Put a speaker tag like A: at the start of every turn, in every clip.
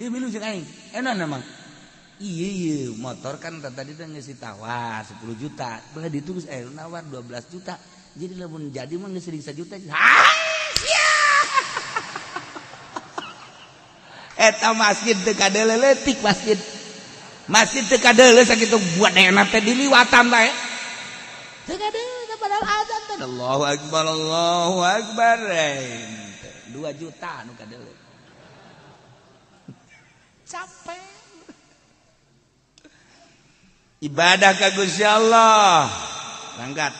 A: Ieu milu jeung aing. Enak memang. Iya motor kan tadi teh geus ditawar 10 juta. Belah ditulis nawar 12 juta. Jadi lamun jadi mah geus 1 juta. Eta masjid teu kadeleletik masjid. Masjid teu kadeuleuh sakitu buat enak teh diliwatan bae. Teu kadeuleuh padahal azan teh. Allahu akbar Allahu akbar. 2 juta anu kadeuleuh. Capek. Ibadah ka Gusti Allah. Berangkat.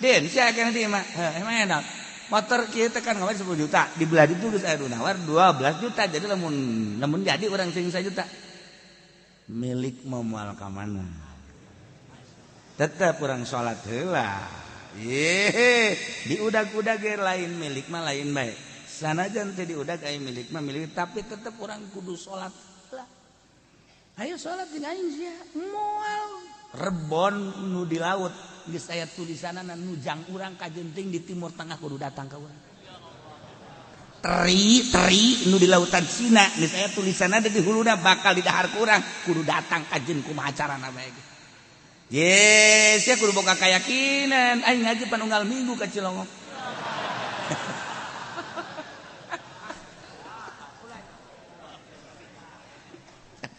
A: Den, sia kana dieu mah. Emang enak. Motor kieu teh kan ngawar 10 juta. Di belah ditu geus aya nawar 12 juta. Jadi lamun jadi urang sing 1 juta. Milik moal ka mana? Tetep urang salat heula. Diudag-udag ge lain milik mah lain bae. Sanajan teh diudag aya milik mah milik tapi tetep urang kudu salat heula. Ayo salat jeung aing sia. Moal rebon nu di laut geus aya tulisanana nujang urang ka genting di timur tengah kudu datang ka urang. Teri nu di lautan Cina geus aya tulisanana di huluna bakal di dahar ku urang kudu datang ka jeung kumaha carana bae. Yes, ya kudu boga kayakinan aing ngaji panunggal minggu ka Cilongok.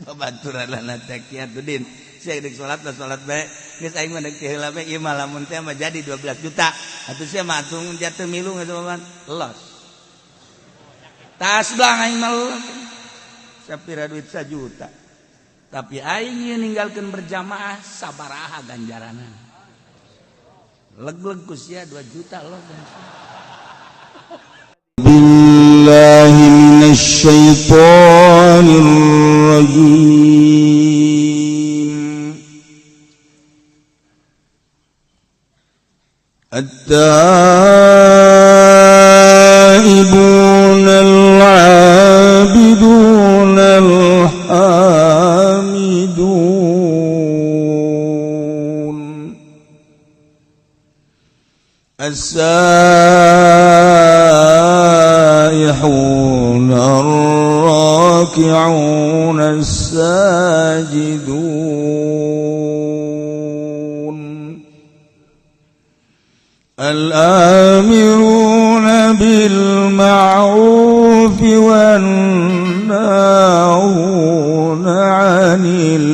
A: Babaturan lana taqiatuddin sia deuk salat bae geus aing mah deuk heula bae ieu mah lamun teh mah jadi 12 juta atuh sia mah atung dia teu milu ngeuman los tas blang aing mah sapira duit 1 juta tapi aing ieu ninggalkeun berjamaah sabaraha ganjaranna leg-leg ku sia 2 juta loh billahi minasyaitonir rajim at-taibun al-abidun al-hamidun as-saihun ar-raki'un as-sajidun al-amiruna bil ma'rufi wan nahuna 'anil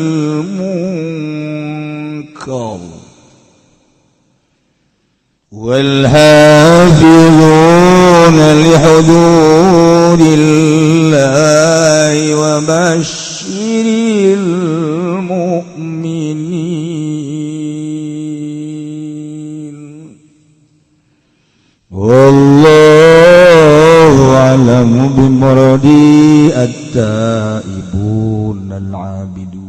A: munkar wal hafizuna li hudurillahi wa basyiril mu'minin wallahu a'lamu bimuradi at-taibun al-abidun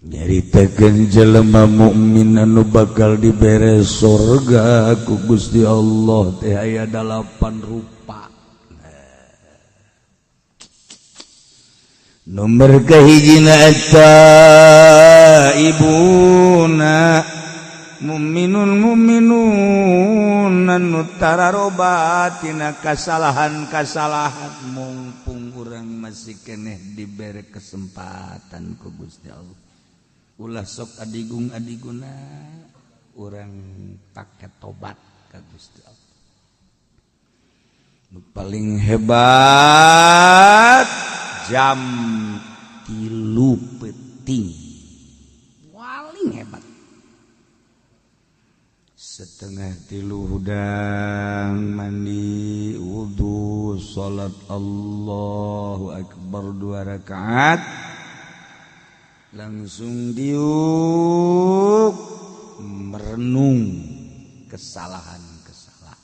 A: nyaritakeun jelema mukmin anu bakal dibere surga ku Gusti Allah teh aya 8 rupa. Nomor kahijina at-taibuna mu'minun anu tararobatina kasalahan-kasalahan mumpung urang masih keneh dibere kesempatan ku Gusti Allah. Ulah sok adigung-adiguna urang pake tobat ka Gusti Allah. Nu paling hebat jam 3 peuting. Paling hebat. Setengah 3 hudang mandi wudu salat Allahu akbar 2 rakaat langsung diuk merenung kesalahan-kesalahan.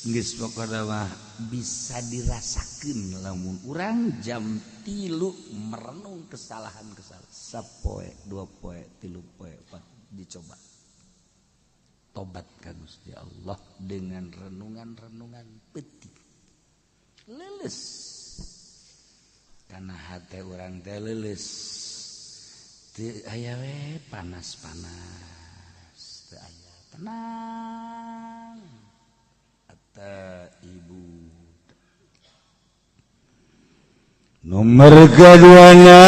A: Geus pokona mah bisa dirasakeun lamun urang jam 3 merenung kesalahan-kesalahan. Sapoe, 2 poe, 3 poe, 4 dicoba. Tobat ka Gusti Allah dengan renungan-renungan peuting. Leles. Karena hati orang teh leuleus teu aya we panas-panas teu aya tenang. Ibu Nomor keduana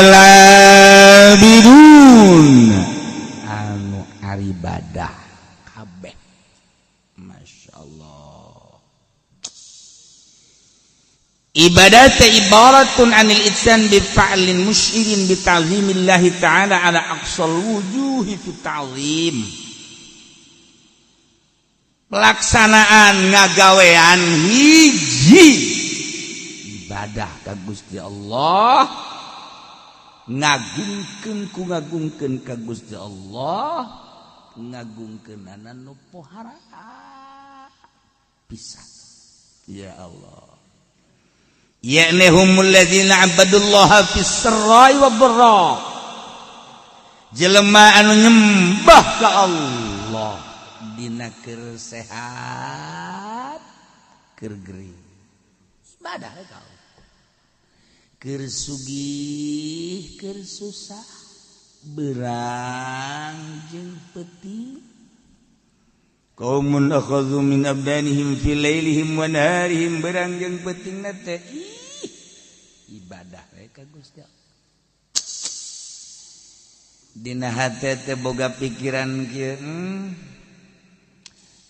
A: al-abidun anu aribadah kabeh. Masyaallah. Ibadat ibaratun anil itsan bi fa'lin musyirin bi ta'zimillahi ta'ala ala aqsal wujuhi fi ta'zim. Pelaksanaan ngagawean hiji ibadah ka Gusti Allah, ngagungkeun ka Gusti Allah, ngagungkeunana nu pohara pisan. Ya Allah. Ya'nihumul ladzina 'abadullaha fis sirri wa dharra. Jelema anu nyembah ka Allah dina keur sehat keur gering. Ibadah ka Allah. Keur sugih keur susah, beurang jeung peuting. Qaumun akhadhu min abdanihim fi lailihim wa naharihim, beurang jeung peutingna teh ibadah we ka Gusti Allah. Dina hate teh boga pikiran kieu,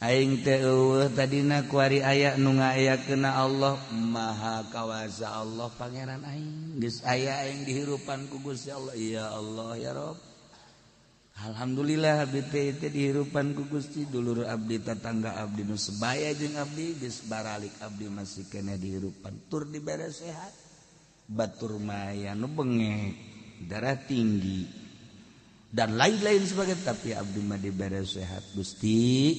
A: aing teh eueuh tadina ku ari aya nu ngaayakeunna Allah, Maha Kawasa Allah pangeran aing, geus aya aing dihirupan ku Gusti Allah. Ya Allah ya Rabb, alhamdulillah abdi teh dihirupan ku Gusti, dulur abdi tetangga abdi nu sebaya jeung abdi geus baralik abdi masih kena dihirupan, tur dibere sehat, batur maya nu bengek, darah tinggi dan lain-lain sebagainya, tapi abdi mah dibere sehat. Gusti,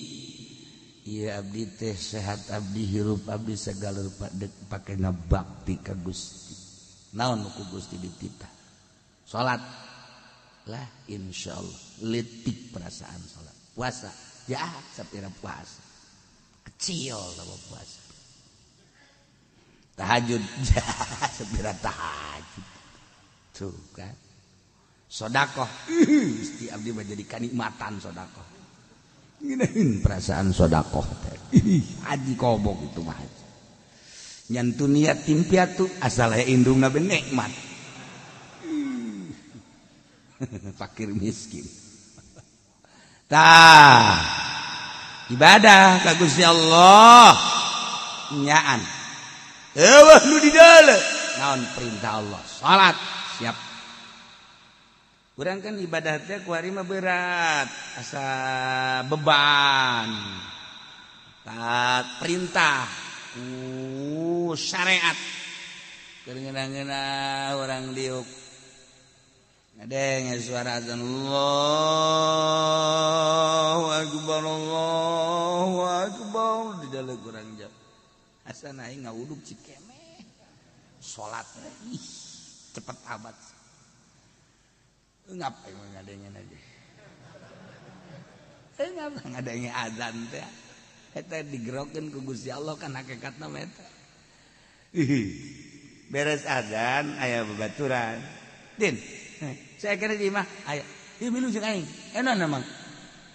A: iya abdi teh sehat, abdi hirup, abdi segala rupa pakena bakti ka Gusti. Naon ku Gusti dititah? Salat. Lah insyaallah leutik perasaan salat. Puasa, ya sapira puasa. Kecil sama puasa. Tahajud, ya sapira tahajud. Tuh kan. Sedekah, Gusti abdi mah jadi kanikmatan sedekah. Ngeunaheun perasaan sedekah teh. Haji kobok itu mah. Nyantu niat tim piatu asal aya indungna be nikmat. Fakir miskin. Tah. Ibadah ka Gusti Allah. Nyaan. Eueuh nu di dalam. Naon perintah Allah? Salat, siap. Urang kan ibadah teh ku ari mah berat, asa beban. Taat perintah, syariat. Keur ngeuna-ngeuna urang diuk. Ngadeng suara azan Allahu akbar di dalam urang jam. Asa aing ngawuduk cikemeh. Salat ih cepet amat. Ngapain ngadengin aja? Ngapa ngadengin azan teh? Eta digerokeun ku Gusti Allah kan hakikatna mah eta. Beres azan aya babaturan. Din, saya kira di mah aya. Ieu milu jeung aing. Enaon mah?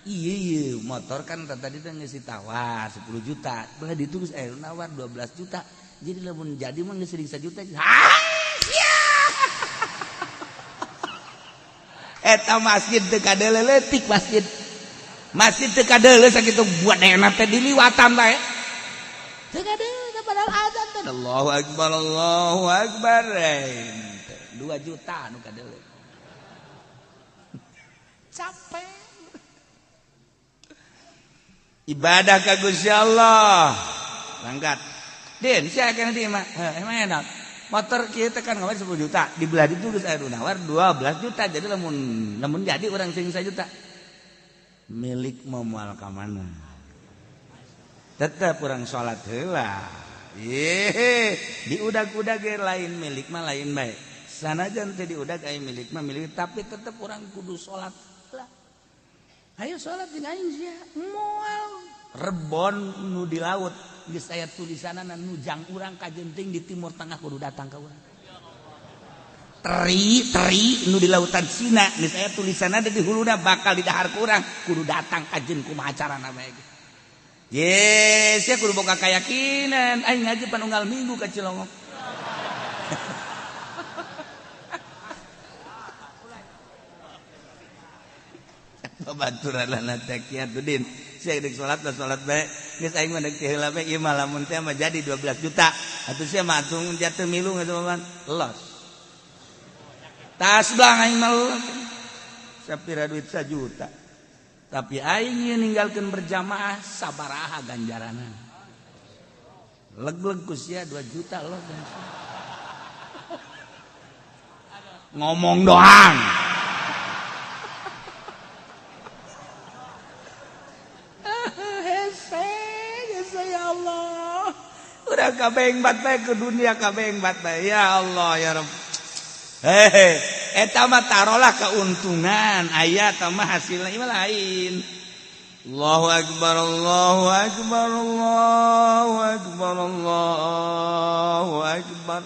A: Iya motor kan tadi teh geus ditawar 10 juta. Belah ditulis nawar 12 juta. Jadi lamun jadi mah geus 1 juta. Eta masjid teu kadeuleu leutik masjid. Masjid teu kadeuleu sakitu buat enak teh diliwatan bae. Teu kadeuleu padahal azan teh Allahu akbar. 2 juta anu kadeuleu. Capek. Ibadah ka Gusti Allah. Langgat. Din, sia kana di mah. Emang enak. Motor kieu teh kan ngawar 10 juta, di belah ditu geus aya nawar 12 juta. Jadi lamun jadi urang sing 1 juta. Milik moal ka mana? Tetep urang salat heula. Diudag-udag ge lain milik mah lain bae. Sanajan teh diudag aya milik mah milik, tapi tetep urang kudu salat heula. Hayu salat jeung aing sia moal rebon nu di laut. Geus aya tulisanana nujang urang ka genting di timur tengah kudu datang ka urang. Teri nu di lautan Cina geus aya tulisanana di huluna bakal di dahar ku urang kudu datang ka jeung kumaha carana bae. Yes, ya kudu boga kayakinan aing ngaji panunggal minggu ka Cilongok. babaturan taqiyatuddin saya dek salat bae geus aing mah dek heula bae ieu mah lamun teh mah jadi 12 juta atuh sia mah atung jatuh milu ngeuman los tas blang aing mah sapira duit 1 juta tapi aing ninggalkeun berjamaah sabaraha ganjaranna leg-leg ku sia 2 juta los ngomong doang ya Allah udah kabeh bat bae ke dunia kabeh bat bae ya Allah ya Rabb eta mah tarolah keuntungan aya tah mah hasilna ieu lain Allahu akbar Allahu akbar Allahu akbar Allahu akbar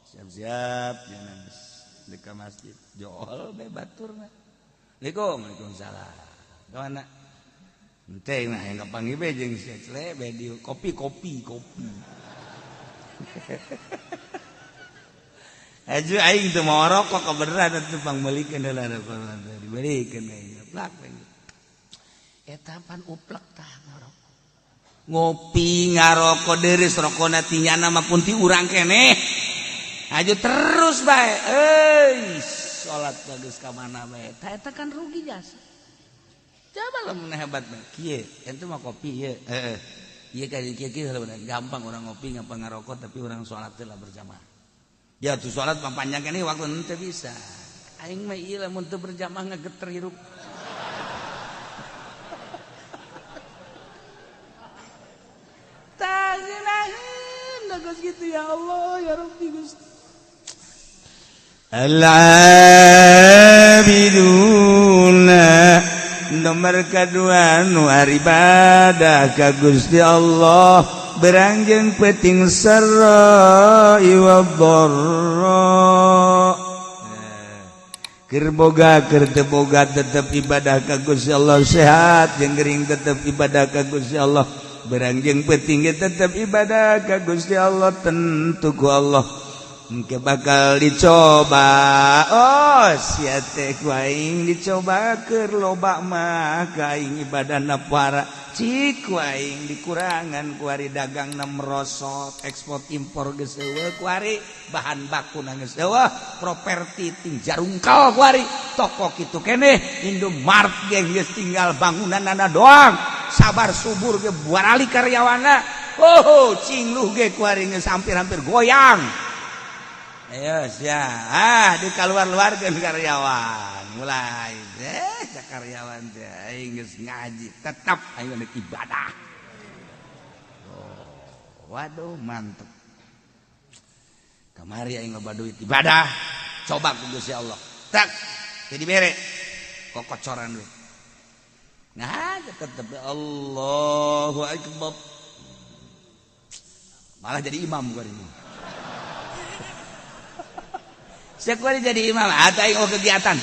A: siap-siap jangan dekat masjid jol bae baturna Waalaikumsalam kawana ente nah yang kapanggih be jeung sia be di kopi aju aing teu mau rokok kebeneran atuh pangmelikeun heula dibelikeun aing plak eta pan uplek tah ngarokok ngopi ngarokok deureus rokona tinyana mah pun ti urang keneh aju terus bae salat bagus ka mana bae eta kan rugi jasa coba lamun hebat bae kieu ente mah kopi ieu ieu ka kieu gampang orang ngopi ngapa ngarokok tapi orang salat teh lah berjamaah ya tuh salat mah panjang keneh waktu teu bisa aing mah ieu lamun teu berjamaah ngageter hirup taginaheun bagus gitu ya Allah ya Rabbi Gusti al-abiduna nomor kedua nu ibadah ka Gusti Allah berangjang peting sarai wa dharra keur boga keur teu boga tetep ibadah ka Gusti Allah sehat jeung gering tetep ibadah ka Gusti Allah berangjang peting tetep ibadah ka Gusti Allah tentu ku Allah engke bakal dicoba sia teh ku aing dicoba keur loba mah ka aing ibadahna para cik ku aing dikurangan ku ari dagangna merosot ekspor impor geus eueuh ku ari bahan bakuna geus eueuh properti ting jarungkal ku ari toko kitu keneh Indomart ge geus tinggal bangunanna doang sabar subur ge buarali karyawanna cingluh ge ku ari geus hampir-hampir goyang ayo sia dikaluar-luarkeun karyawan mulai karyawan teh aing geus ngaji tetap aing geus ibadah waduh mantep kamari aing loba duit ibadah coba ku Gusti Allah tak jadi bere kokocoran duit nah tetep Allahu akbar malah jadi imam gua ini sekuali jadi imam atau aing kegiatan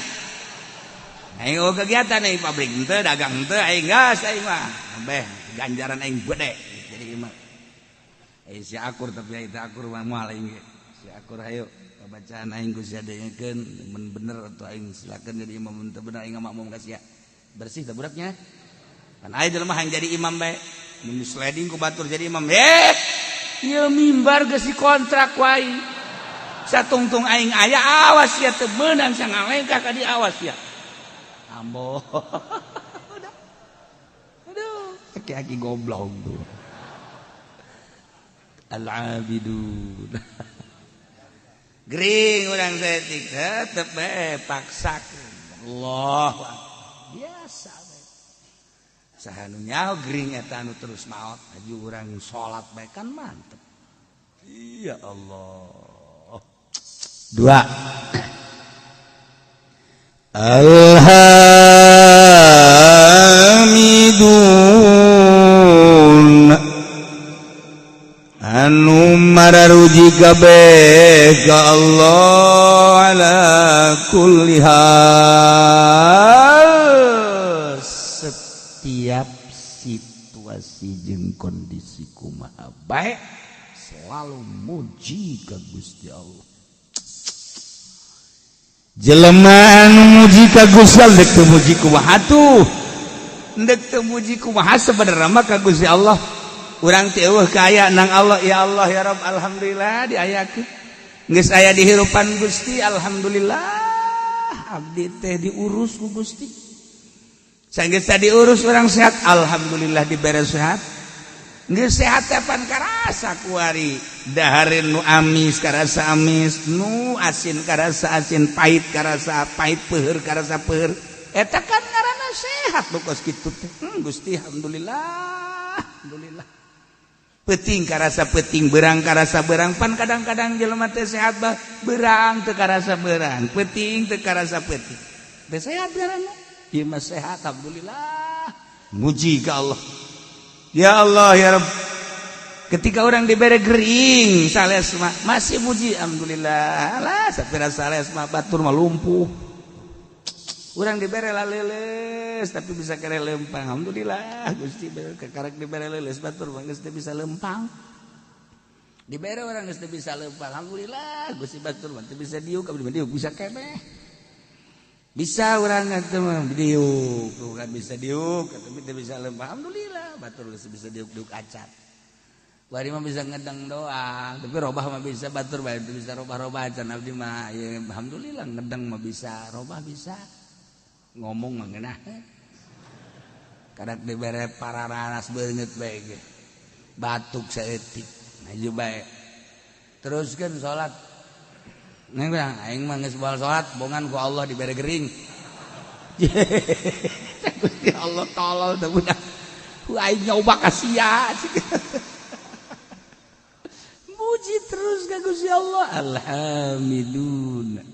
A: aing pabrik henteu dagang henteu aing gas aing mah beh ganjaran aing gede jadi imam si akur tapi itu akur mah moal aing si akur hayu bacaan aing ku sia dengekeun mun bener atuh aing silakeun jadi imam mun teu bener aing makmum ka sia bersih teh buraknya kan aya jelema hayang jadi imam bae mun sliding ku batur jadi imam ieu mimbar geus dikontrak ku aing satungtung aing aya awas ya teu meunang sangalengkah ka di awas ya ambo aduh aki-aki goblok tuh al-abidun gering urang setik tetep bae paksakeun Allah biasa bae saha nu nyaho gering eta anu terus maot aju urang salat bae kan mantep ya Allah dua alhamidun anu mararuji kabeh ka Allah ala kulli hal setiap situasi jeung kondisi kumaha bae selalu muji ka Gusti Allah jelema anu muji ka Gusti Allah dek teu muji kumaha atuh dek teu muji kumaha sebenarnya mah ka Gusti Allah urang teh eueuh ka aya nang Allah ya Allah ya Rabb alhamdulillah diayakeun geus aya di hirupan Gusti alhamdulillah abdi teh diurus ku Gusti sanggeus diurus urang sehat alhamdulillah dibere sehat geus sehat teh pan karasa kuari dahareun nu amis karasa amis nu asin karasa asin pahit karasa pahit peuheur karasa peuheur eta kan ngaranna sehat bokos kitu teh Gusti alhamdulillah alhamdulillah peuting karasa peuting beurang karasa beurang pan kadang-kadang jelema teh sehat bah beurang teu karasa beurang peuting teu karasa peuting teh sehat ngaranna ieu mah sehat alhamdulillah muji ka Allah ya Allah ya Rabb ketika orang diberi gering sales mah masih muji alhamdulillah lah sapira sales mah batur mah lumpuh orang diberi laleles tapi bisa kere lempang alhamdulillah Gusti kekarek diberi leles batur mah geus teu bisa lempang diberi orang geus teu bisa lempang alhamdulillah Gusti batur mah teu bisa diuk abdi mah diuk bisa keneh bisa orang atuh mah diuk tuh kan bisa diuk tapi teu bisa lempang alhamdulillah batur geus bisa diuk-diuk acat bari mah bisa ngedeng doang tapi robah mah bisa batur bae teu bisa robah-robah acan abdi mah ya alhamdulillah ngedeng mah bisa robah bisa ngomong mah ngeunah kadak dibere pararanas beungeut bae ge batuk saeutik maju bae teruskeun salat neng bilang aing mah geus baal salat bongan ku Allah dibere gering Gusti Allah tolol teh budak ku aing nyoba ka sia muji terus ka Gusti Allah alhamdulillah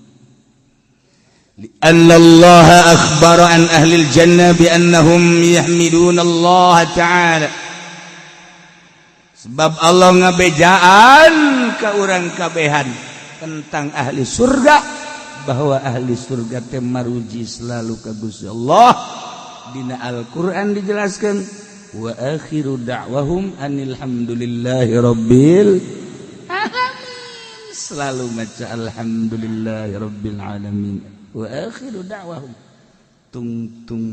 A: li'anna Allah akhbara an ahli al-jannah bi annahum yahmiduna Allah ta'ala sebab Allah ngabejaan ka urang kabehan tentang ahli surga bahwa ahli surga teh maruji selalu ka Gusti Allah dina Al-Qur'an dijelaskan wa akhiru da'wahum anil hamdulillahi rabbil alamin selalu maca alhamdulillahi rabbil alamin wa akhiru da'wahum tungtung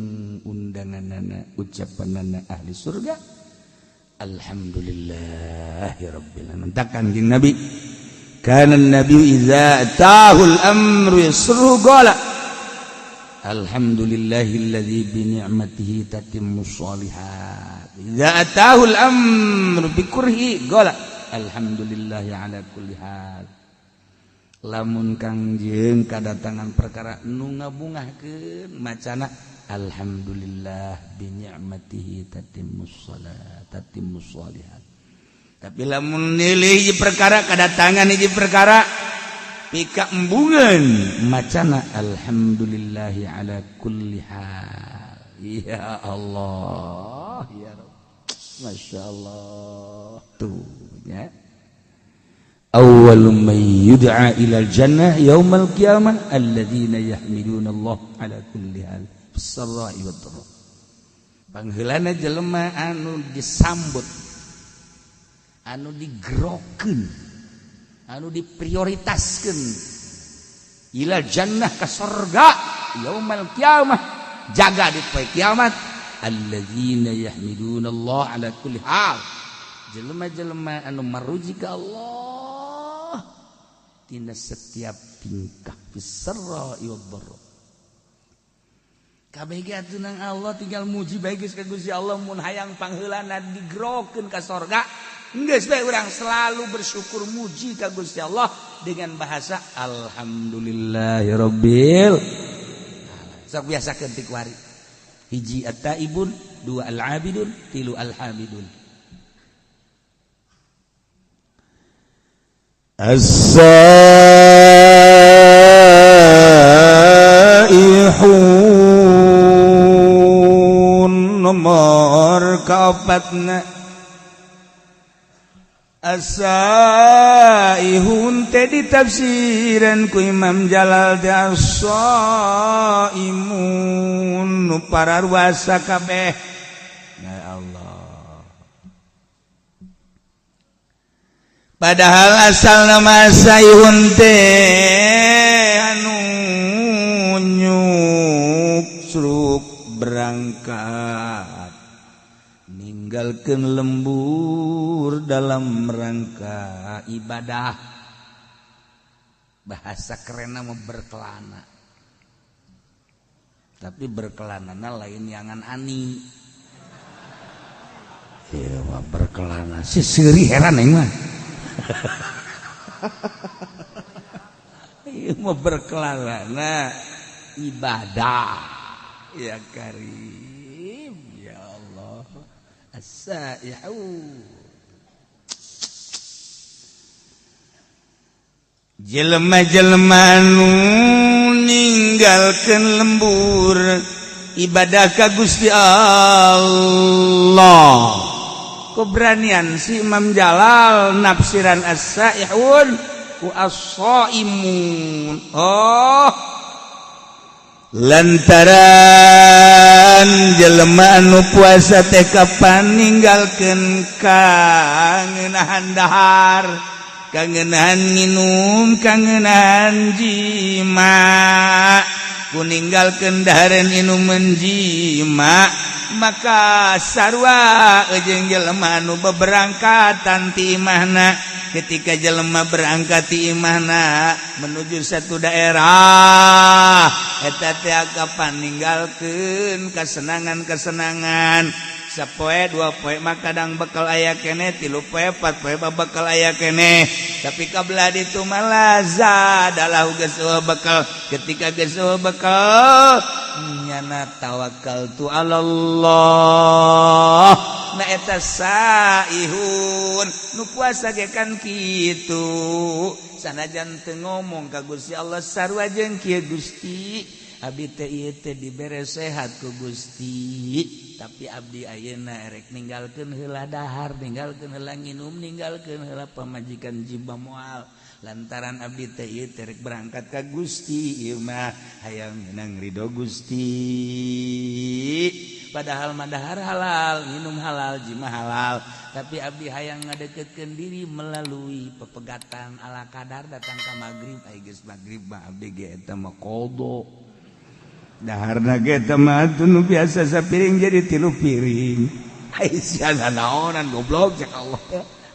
A: undanganana ucapanana ahli surga alhamdulillahi rabbil alamin takkan jeung Nabi kana Nabi idza atahul amru yasru qala alhamdulillahilladzi bi ni'matihi tatimmus shalihat idza atahul amru bi kurhi qala alhamdulillahi ala kulli hal lamun kangjeng kadatangan perkara nu ngabungahkeun macana alhamdulillah bi ni'matihi tatimmus shalat tatimmus shalihat tapi lamun nilih hiji perkara kadatangan hiji perkara pika embungan macana alhamdulillahi ala kulli hal ya Allah ya Rabb masya Allah tuh ya awwalu man yud'a ila al-jannah yaumal qiyamah alladzina yahmiduna Allah ala kulli hal bis-sarra'i wad-dharra pangheulana jelema anu disambut anu digerokeun anu diprioritaskeun ila jannah ka surga yaumal qiyamah jaga di poe kiamat alladzina yahmiduna Allah ala kulli hal jelema-jelema anu maruji ka Allah tina setiap tingkah fisarra wad-dharra kabeh ge atuh nang Allah tinggal muji bae geus ka Gusti Allah mun hayang pangheulana digerokeun ka surga geus bae urang selalu bersyukur muji ka Gusti Allah dengan bahasa alhamdulillahirabbil sok biasakeun ti kuari hiji at-taibun dua al-abidun tilu al-hamidun as-saihun nomor kaopatna as-saihun teh ditafsiran ku Imam Jalal teh as-saimun nu pararuasa kabeh ya Allah padahal asal nama saihun teh anu ninggalkeun lembur dalam rangka ibadah. Bahasa kerenna mah berkelana, tapi berkelanana lain yangan ani. Ieu mah berkelana si seuri heran aing mah. Ieu mah berkelana ibadah. Ya Karim, ya Allah. As-saihu. Jelema-jelema nu ninggalkeun lembur ibadah ka Gusti Allah. Keberanian si Imam Jalal nafsiran as-saihun wa as-shaimun. Oh, lantaran jelema anu puasa teh kapan ninggalkeun kangenahan dahar, kangenahan minum, kangenahan jima, kuninggalkeun dahareun minum menjima, maka sarua jeung jelema anu beberangkatan ti imahna. Ketika jelema berangkat ti imahna menuju satu daerah, eta teh kapan ninggalkeun kesenangan-kesenangan. Sapoe dua poe mah kadang bekal aya keneh, 3 poe 4 poe bakal aya keneh. Tapi kabelah ditu mah adalah geus bekal. Ketika geus bekal nyana tawakkaltu 'alallah. Na eta saihun nu puasa ge kan kitu. Sanajan teu ngomong ka Gusti Allah sarua jeung kieu Gusti, abdi teh ieu teh dibere sehat ku Gusti, tapi abdi ayeuna erek ninggalkeun heula dahar, ninggalkeun heula nginum, ninggalkeun heula pamajikan jiba moal. Lantaran abdi teh ieu teh rek berangkat ka Gusti, ieu mah hayang menang ridho Gusti. Padahal mah dahar halal, minum halal, jima halal, tapi abdi hayang ngadeketkeun diri melalui pepegatan ala kadar datang ka magrib. Ai geus magrib mah abdi ge eta mah qada. Daharna ge eta mah nu biasa sapiring jadi 3 piring. Ai sian naonan goblok cek Allah.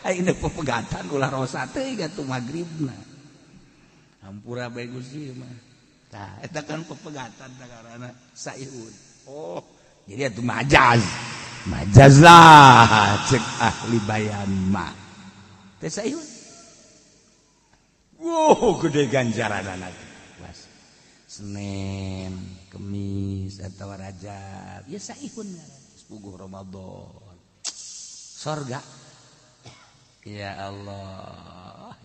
A: Ai indeu pepegatan ulah rosa teh gatu magribna. Hampura bae Gusti mah. Tah eta kan pepegatan sakarana saihun. Oh, jadi atuh majaz. Majaz lah cek ahli bayan mah. Teh saihun. Wow, gede ganjaranana. Senin, Kemis atau Rajab, ya saihun sepuguh Ramadan. Sorga. Ya Allah,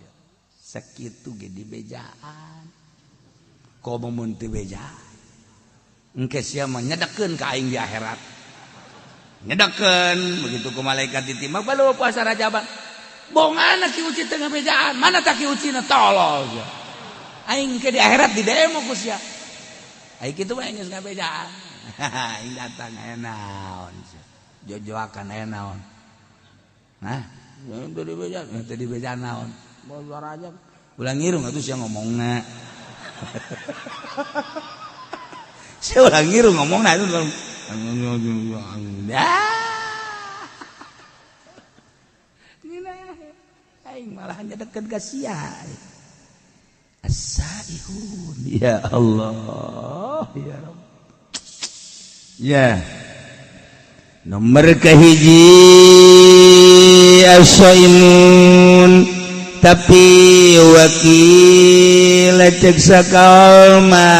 A: sakitu ge dibejaan. Komo mun teu bejaan. Engke sia mah nyedekeun ka aing di akhirat. Nyedekeun begitu ku malaikat ditimah balu puasa Rajaban. Bongana ki uci teu ngabejaan, mana tak ki ucina tolol. Aing ke di akhirat di demo ku sia. Aing kitu mah geus ngabejaan. Aing datang aya naon. Jojoakan aya naon. Hah? Teu dibejaan, teu dibejaan naon. Bol Rajab. Ulang ngirung atuh sia ngomongna. Sia ulang ngirung ngomongna itu. Aing malah nyedekeun ka sia. As-saihun, ya Allah, ya Rabb. Ya. Nomor kahiji as-saimun, tapi wakil cek sakalma.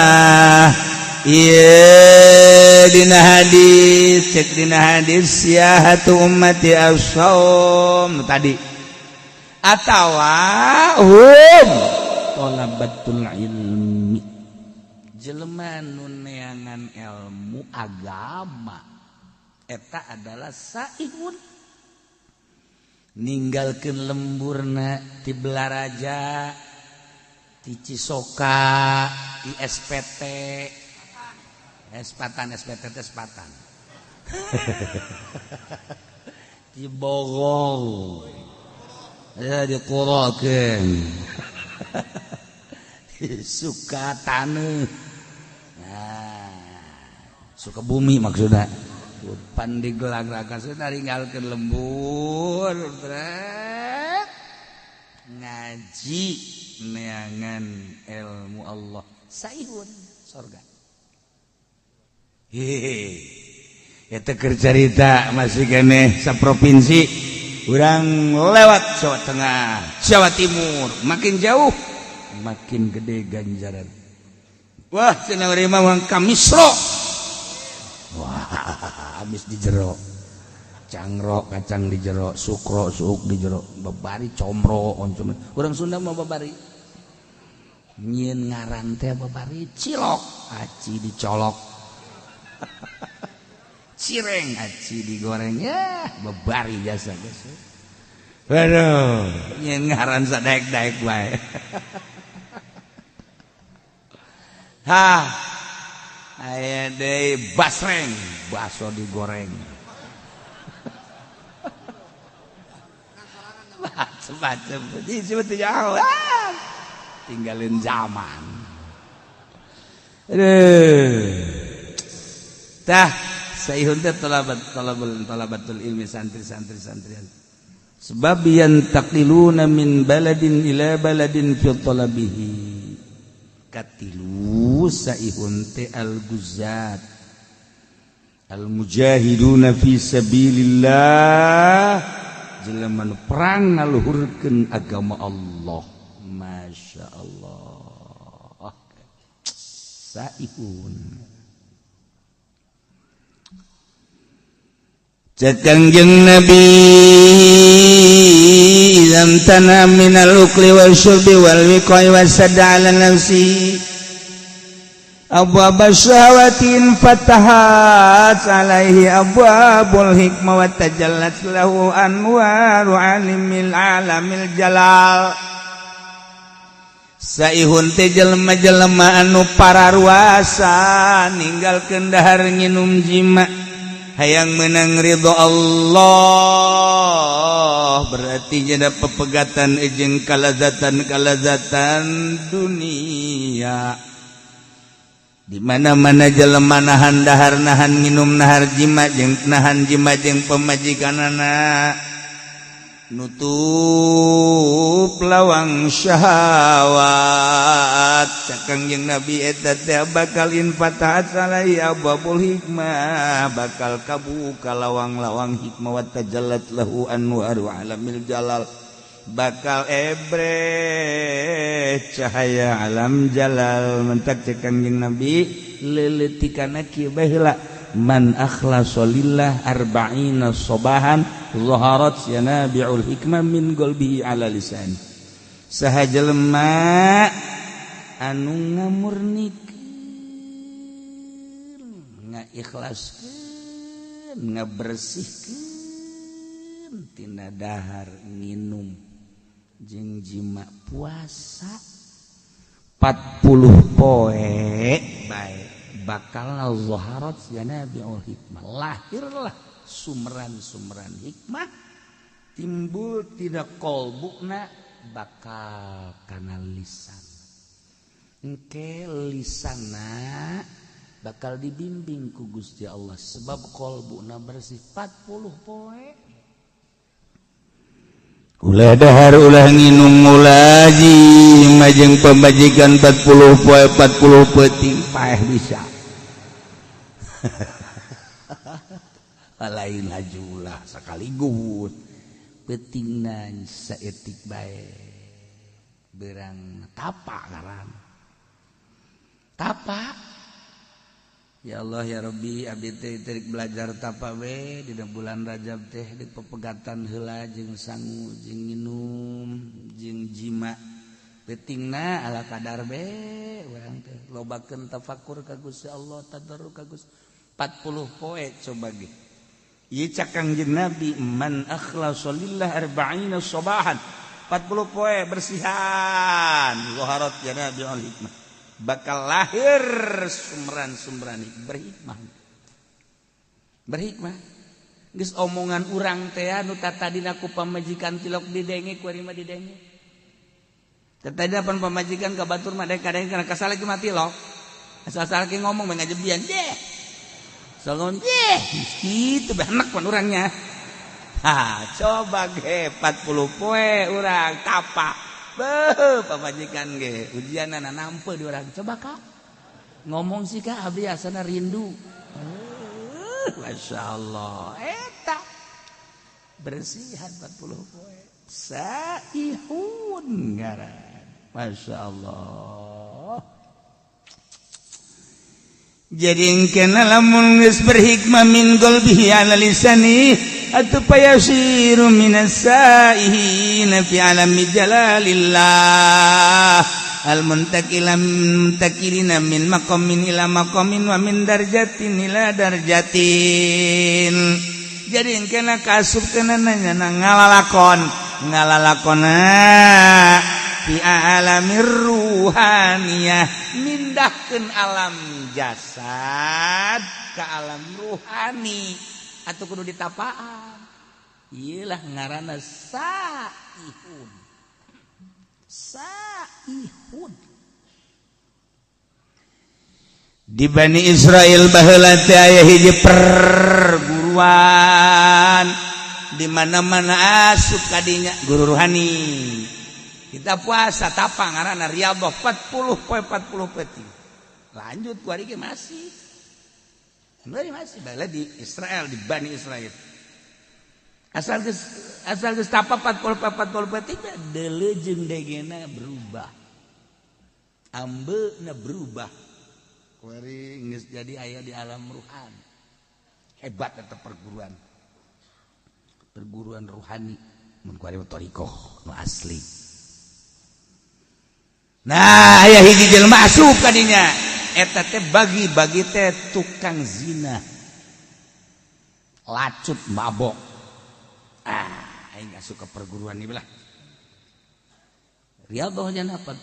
A: Iya dina hadis, cek dina hadis siyahatu ummati as-saum tadi. Atawa talabatul ilmi, jelema nu neangan ilmu agama eta adalah saihun. Ninggalkeun lemburna ti Belaraja, ti Cisoka, ti SPT, Espatan, SPT teh Espatan. Ti Bogor. Ya diqurakeun. Suka taneuh. Nah, suka bumi maksudnya. pan digelag-lagan tinggalkeun lembur ngaji neangan ilmu Allah saihun surga. Eta keur carita masih keneh saprovinsi urang lewat Jawa Tengah, Jawa Timur, makin jauh makin gede ganjaran. Wah, cenah urang mah kamisro. Wah, habis di jero. Cangro kacang di jero, sukro suuk di jero, babari comro oncom. Urang Sunda mah babari. Nyieun ngaran teh babari cilok, aci dicolok. Cireng aci digoreng ya, babari jasa jasa. Waduh, nyieun ngaran sadaek-daek bae. Hah, aya deui basreng, baso digoreng. Macam-macam, disebut jauh, tinggalin zaman. Tah, saihun teh talabatul ilmi santri-santrian. Sebab yantaqiluna min baladin ila baladin fi talabihi. Katilu saihun teh al-guzzat al-mujahiduna fi sabilillah jelema perang ngaluhurkeun agama Allah. Masya Allah. Saihun Kangjeng Nabi idam tana minal ukli wal syurbi wal wiqai wasadda ala nafsi abwaba syahawatin fatahat alaihi abwabul hikmah wa tajallat lahu anwaru alimil alamil jalal. Saihun teh jelema-jelema anu pararuasa ninggalkeun dahar nginum jima hayang menang ridho Allah, berarti jadi pepegatan jeung kalazatan dunia. Di mana-mana jelema nahan dahar nahan nginum nahar jima jeung nahan jima jeung pemajikanana nutup lawang syahwat. Kangjeng Nabi eta teh bakal infatahat salai abwabul hikmah, bakal kabuka lawang-lawang hikmah wa tajallat lahu anwaru alamil jalal, bakal ebre cahaya alam jalal. Mentak cek Kangjeng Nabi leuletikana kieu bae heula, man akhlasa lillah arba'ina sobahan zaharat yanabi'ul hikmah min qalbihi ala lisan. Saha jelema anu ngamurnikeun, ngaikhlaskeun, ngabersihkeun tina dahar nginum jeung jima puasa 40 poe bae bakal zaharat yanabi'ul hikmah, lahirlah sumran-sumran hikmah timbul tidak kolbukna bakal kana lisan. Engke lisanna bakal dibimbing ku Gusti Allah sebab kolbuna bersih 40 poe. Ulah dahar ulah nginum ulah jima jeung pamajikan 40 poe 40 peuting paeh bisa. Lain hajulah sakaligus peutingna saeutik bae berang tapa ngaran tapa. Ya Allah ya Rabbi abdi teh terik belajar tapa we dina bulan Rajab teh di pepegatan heula jeung sangu jeung nginum jeung jima peutingna ala kadar be urang teh lobakeun tafakur ka Gusti Allah tadarruk ka Gusti 40 poe coba ge. Ieu cak Kangjeng Nabi man akhlasa lillah arba'ina sobahan 40 poe bersihan zaharat yanabi'ul hikmah, bakal lahir sumran-sumran berhikmah. Geus omongan urang teh anu tatadina ku pamajikan tilok didenge ku ari mah didenge. Tatadina pan pamajikan ka batur mah daek kadang kana kasale ki mah tilok. Asal-asal ki ngomong mah ngajebian deh. Songong gitu banyak pun orangnya. Coba ge 40 poe urang tapak. Beuh pamajikan ge ujianana nampe di urang. Coba Kak. Ngomong sih Kak abdi asana rindu. Masyaallah eta bersihan 40 poe. Saihun ngaran. Masyaallah. Jadi kena lamun geus berhikmah min qalbihi ala lisani atuh payasiru minas saihin fi alami jalalillah al muntakilina min maqamin ila maqamin wa min darjatin ila darjatin. Jadi kena kasub kena nanya ngalalakona fi alamir ruhaniyah mindahkeun alam jasad ke alam ruhani atuh kudu ditapaan. Iyalah ngaranna saihun. Di Bani Israel baheula teh aya hiji perguruan di mana-mana asup kadinya guru ruhani. Kita puasa tapang ngaranna riyadhah 40 poe 40 peti. Lanjut kuari ge masih bala di Israel, di Bani Israel. Asal geus tapa 40 peti deuleujeung degena berubah. Ambeuna berubah. Kuari geus jadi aya di alam ruhan. Hebat eta perguruan. Perguruan ruhani mun kuari thariqah nu asli. Nah, aya hiji jelema asup kadinya. Eta teh bagi teh tukang zina. Lacut mabok. Aing asup ke perguruan ieu belah. Riyadhah nya 40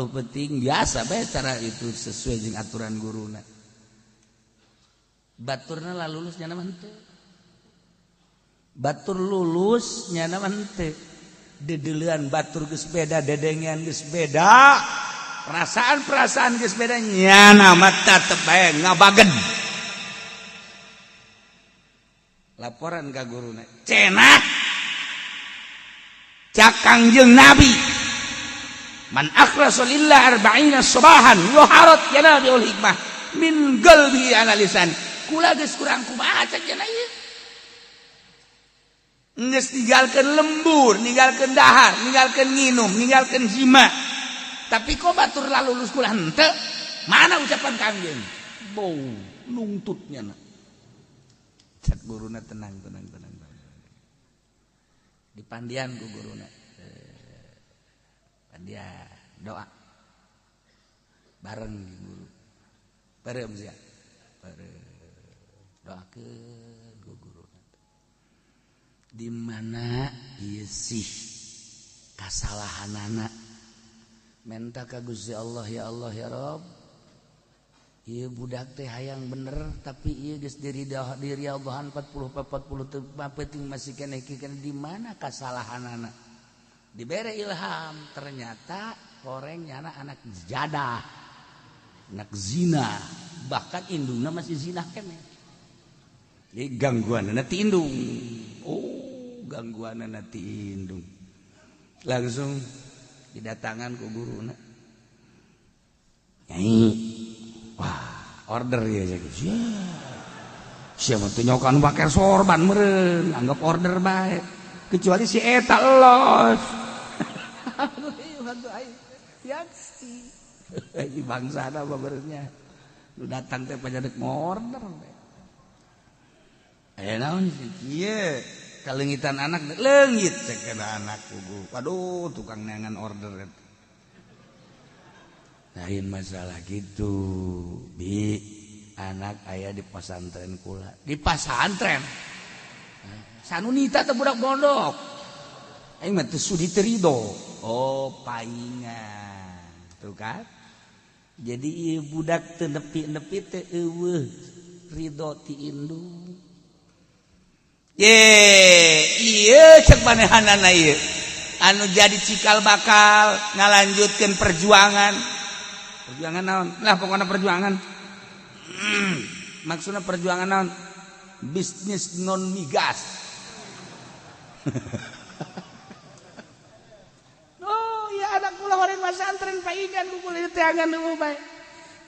A: penting biasa bae cara itu sesuai jeung aturan guruna. Baturna lah lulus nya mah henteu. Batur lulus nya mah henteu. Dedeuleun batur geus beda, dedengean geus beda, perasaan geus beda nya nama tetep bae ngabaged. Laporan ka guruna, cenah Kangjeng Nabi man akhlasa lillah 40 subahan yuharat yanabiul hikmah min qalbi ala lisan. Kula geus kurang kumaha cenah ieu. Nges ninggalkan lembur, ninggalkan dahar, ninggalkan nginum, ninggalkan jima. Tapi kok batur lalu lulus kulah henteu? Mana ucapan Kangjeng? Bau nungtutnya na. Cak guruna tenang. Dipandian ku guruna. Pandian doa. Bareng di guru. Bareng sia. Doakeun ku guru. Di mana ieu sih kasalahanana menta ka Gusti Allah ya Rabb. Ieu budak teh hayang bener tapi ieu geus diriyadhahan 40 teu penting masih keneh di mana kasalahanana. Dibere ilham ternyata korengnya anak jadah, anak zina, bahkan indungna masih zina keneh. Jadi gangguanana ti indung. Gangguanana ti indung. Langsung didatangan ku guruna. Nyai. Wah, order ya guys. Ya. Siapa tuh nyokan bakar sorban meureun, anggap order bae. Kecuali si eta los. Yaksi. Di bangsana babeurnya. Lu datang teh pajadek order. Naon ieu kalengitan anak leungit cek anak kugu. Waduh tukang neangan order eta. Lain masalah gitu. Bi anak aya di pesantren kula. Di pesantren. Sanunita teh budak pondok. Aing mah teu sudi teu ridho. Oh, paingan. Tuh kan? Jadi ieu budak teu nepi-nepi teh eueuh ridho ti indung. Iya cek manehanana ieu anu jadi cikal bakal ngalanjutkeun perjuangan naon lah pokoknya perjuangan maksudnya perjuangan naon bisnis non migas. Oh ya anak kula horeng pesantren paingan kumpul teh angan nu bae.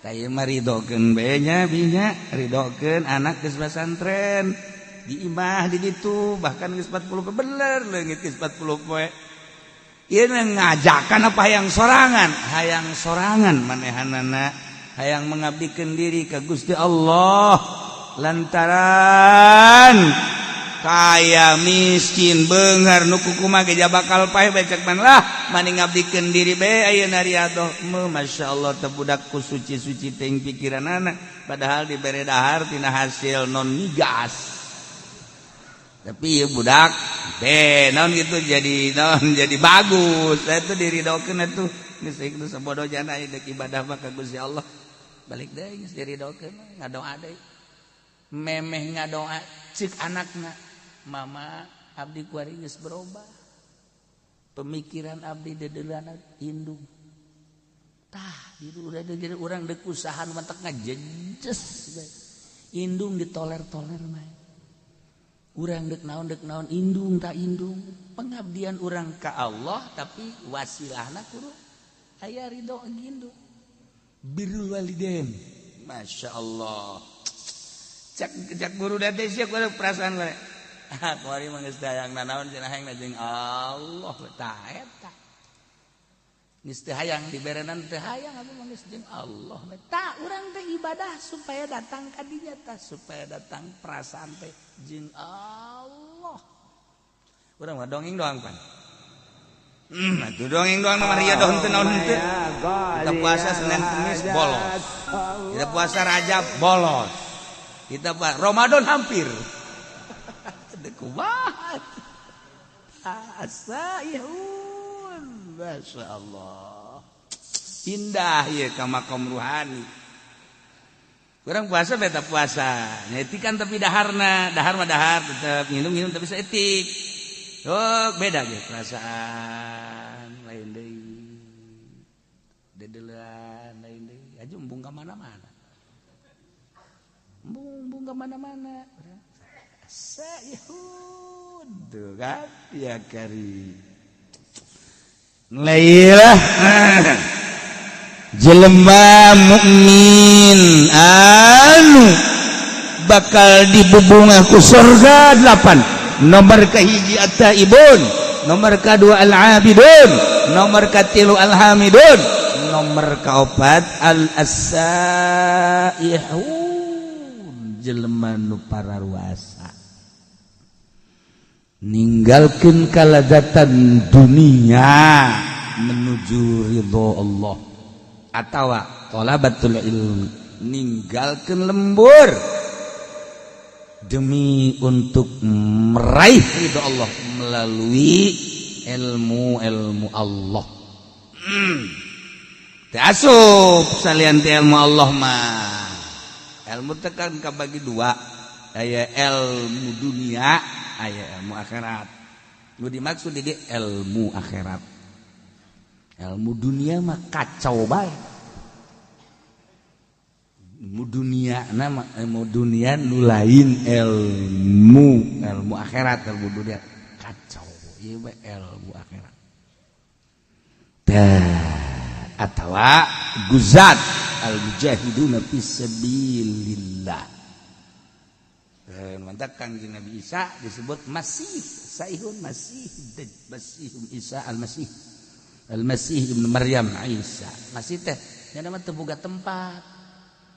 A: Tah ieu mah ridokeun bae nya binya, ridokeun anak geus pesantren. Di imah di ditu bahkan geus 40 bener leungit geus 40 poe. Ieu ngajakan apa hayang sorangan manehanana hayang mengabdikeun diri ka Gusti Allah lantaran kaya miskin beungar nu kukumaha ge bakal paeh becek man lah mani ngabdikeun diri bae ayeuna riadoh masyaallah teh budak ku suci-suci teuing pikiranana padahal dibere dahar tina hasil non migas. Tapi ya budak naon gitu jadi bagus. Saya tuh diridokeun atuh geus ieu sabodo jana deuk ibadah mah ka Gusti Allah. Balik deui geus diridokeun ngadoa deui. Memeh ngadoa cik anakna, mama abdi kuari geus berubah. Pemikiran abdi dedeulana indung. Tah di urang deuk usaha mantek ngajejes bae. Indung ditoler-toler mah. Urang dek naon indung tak indung pengabdian urang ka Allah tapi wasilahna kudu aya ridho indung birrul walidain masyaallah cak guru date sia kudu perasaan we kuari mah geus dayangna naon cenah hayangna jeung Allah tah eta geus teu hayang diberenan teu hayang atuh mah geus jeung Allah tah urang teh ibadah supaya datang ka dinya tah supaya datang perasaan teh jeung Allah. Urang mah dongeng doang pan. Atuh dongeng doang mah ria doang teu naon henteu. Kita puasa Senin Kamis bolos. Kita puasa Rajab bolos. Kita Ramadan hampir. Teu kumaha. Asaihun. Masyaallah. Indah ieu ka makom ruhani. Kurang puasa beta puasa. Nyetikan tapi daharna, dahar mah dahar tetep minum tapi saeutik. Oh, beda ge perasaan lain deui. Dedeulan lain deui. Aju embung ka mana-mana. Embung ka mana-mana. Sayhud. Tuh kan ya kari. Lailah. Jelema mukmin anu bakal dibebungah ku surga 8. Nomor kahiji at-taibun, nomor kadua al-abidun, nomor katilu al-hamidun, nomor kaopat al-asaihun. Jelema nu pararuasa ninggalkeun kaladatan dunia menuju ridho Allah. Atawa thalabatul ilmi ninggalkeun lembur demi untuk meraih ridho Allah melalui ilmu Allah. Teu asup salian teh ilmu Allah mah. Ilmu teh kan kabagi dua, aya ilmu dunia, aya ilmu akhirat. Nu dimaksud di ilmu akhirat. Ilmu dunia mah kacau bae. Ilmu dunia nama ilmu dunia nu lain ilmu akhirat ilmu dunia kacau. Ieu bae ilmu akhirat. Atawa guzat al-mujahiduna fisabilillah. Mantap Kangjeng Nabi Isa disebut Masih Saihun Masih Isa al-Masih Ibnu Maryam Isa. Masih teh nya mah teu boga tempat.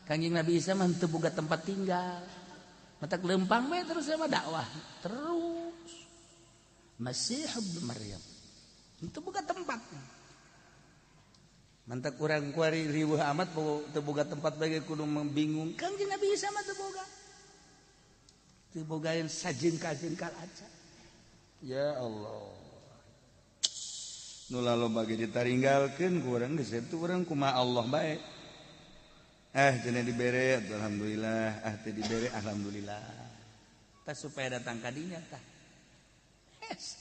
A: Kangjeng Nabi Isa mah teu boga tempat tinggal. Matak lempang we terus mah dakwah terus. Masih Ibnu Maryam. Teu boga tempat. Mantak urang kuari riweuh amat teu boga tempat bage kudu membingung. Kangjeng Nabi Isa mah teu boga. Teu bogaeun sajengkal-jengkal aja. Ya Allah. Nu laloba ge ditaringgalkeun ku urang geus itu urang kumaha Allah bae. Cenah dibere alhamdulillah, teu dibere alhamdulillah. Tah supaya datang ka dinya tah. Hese.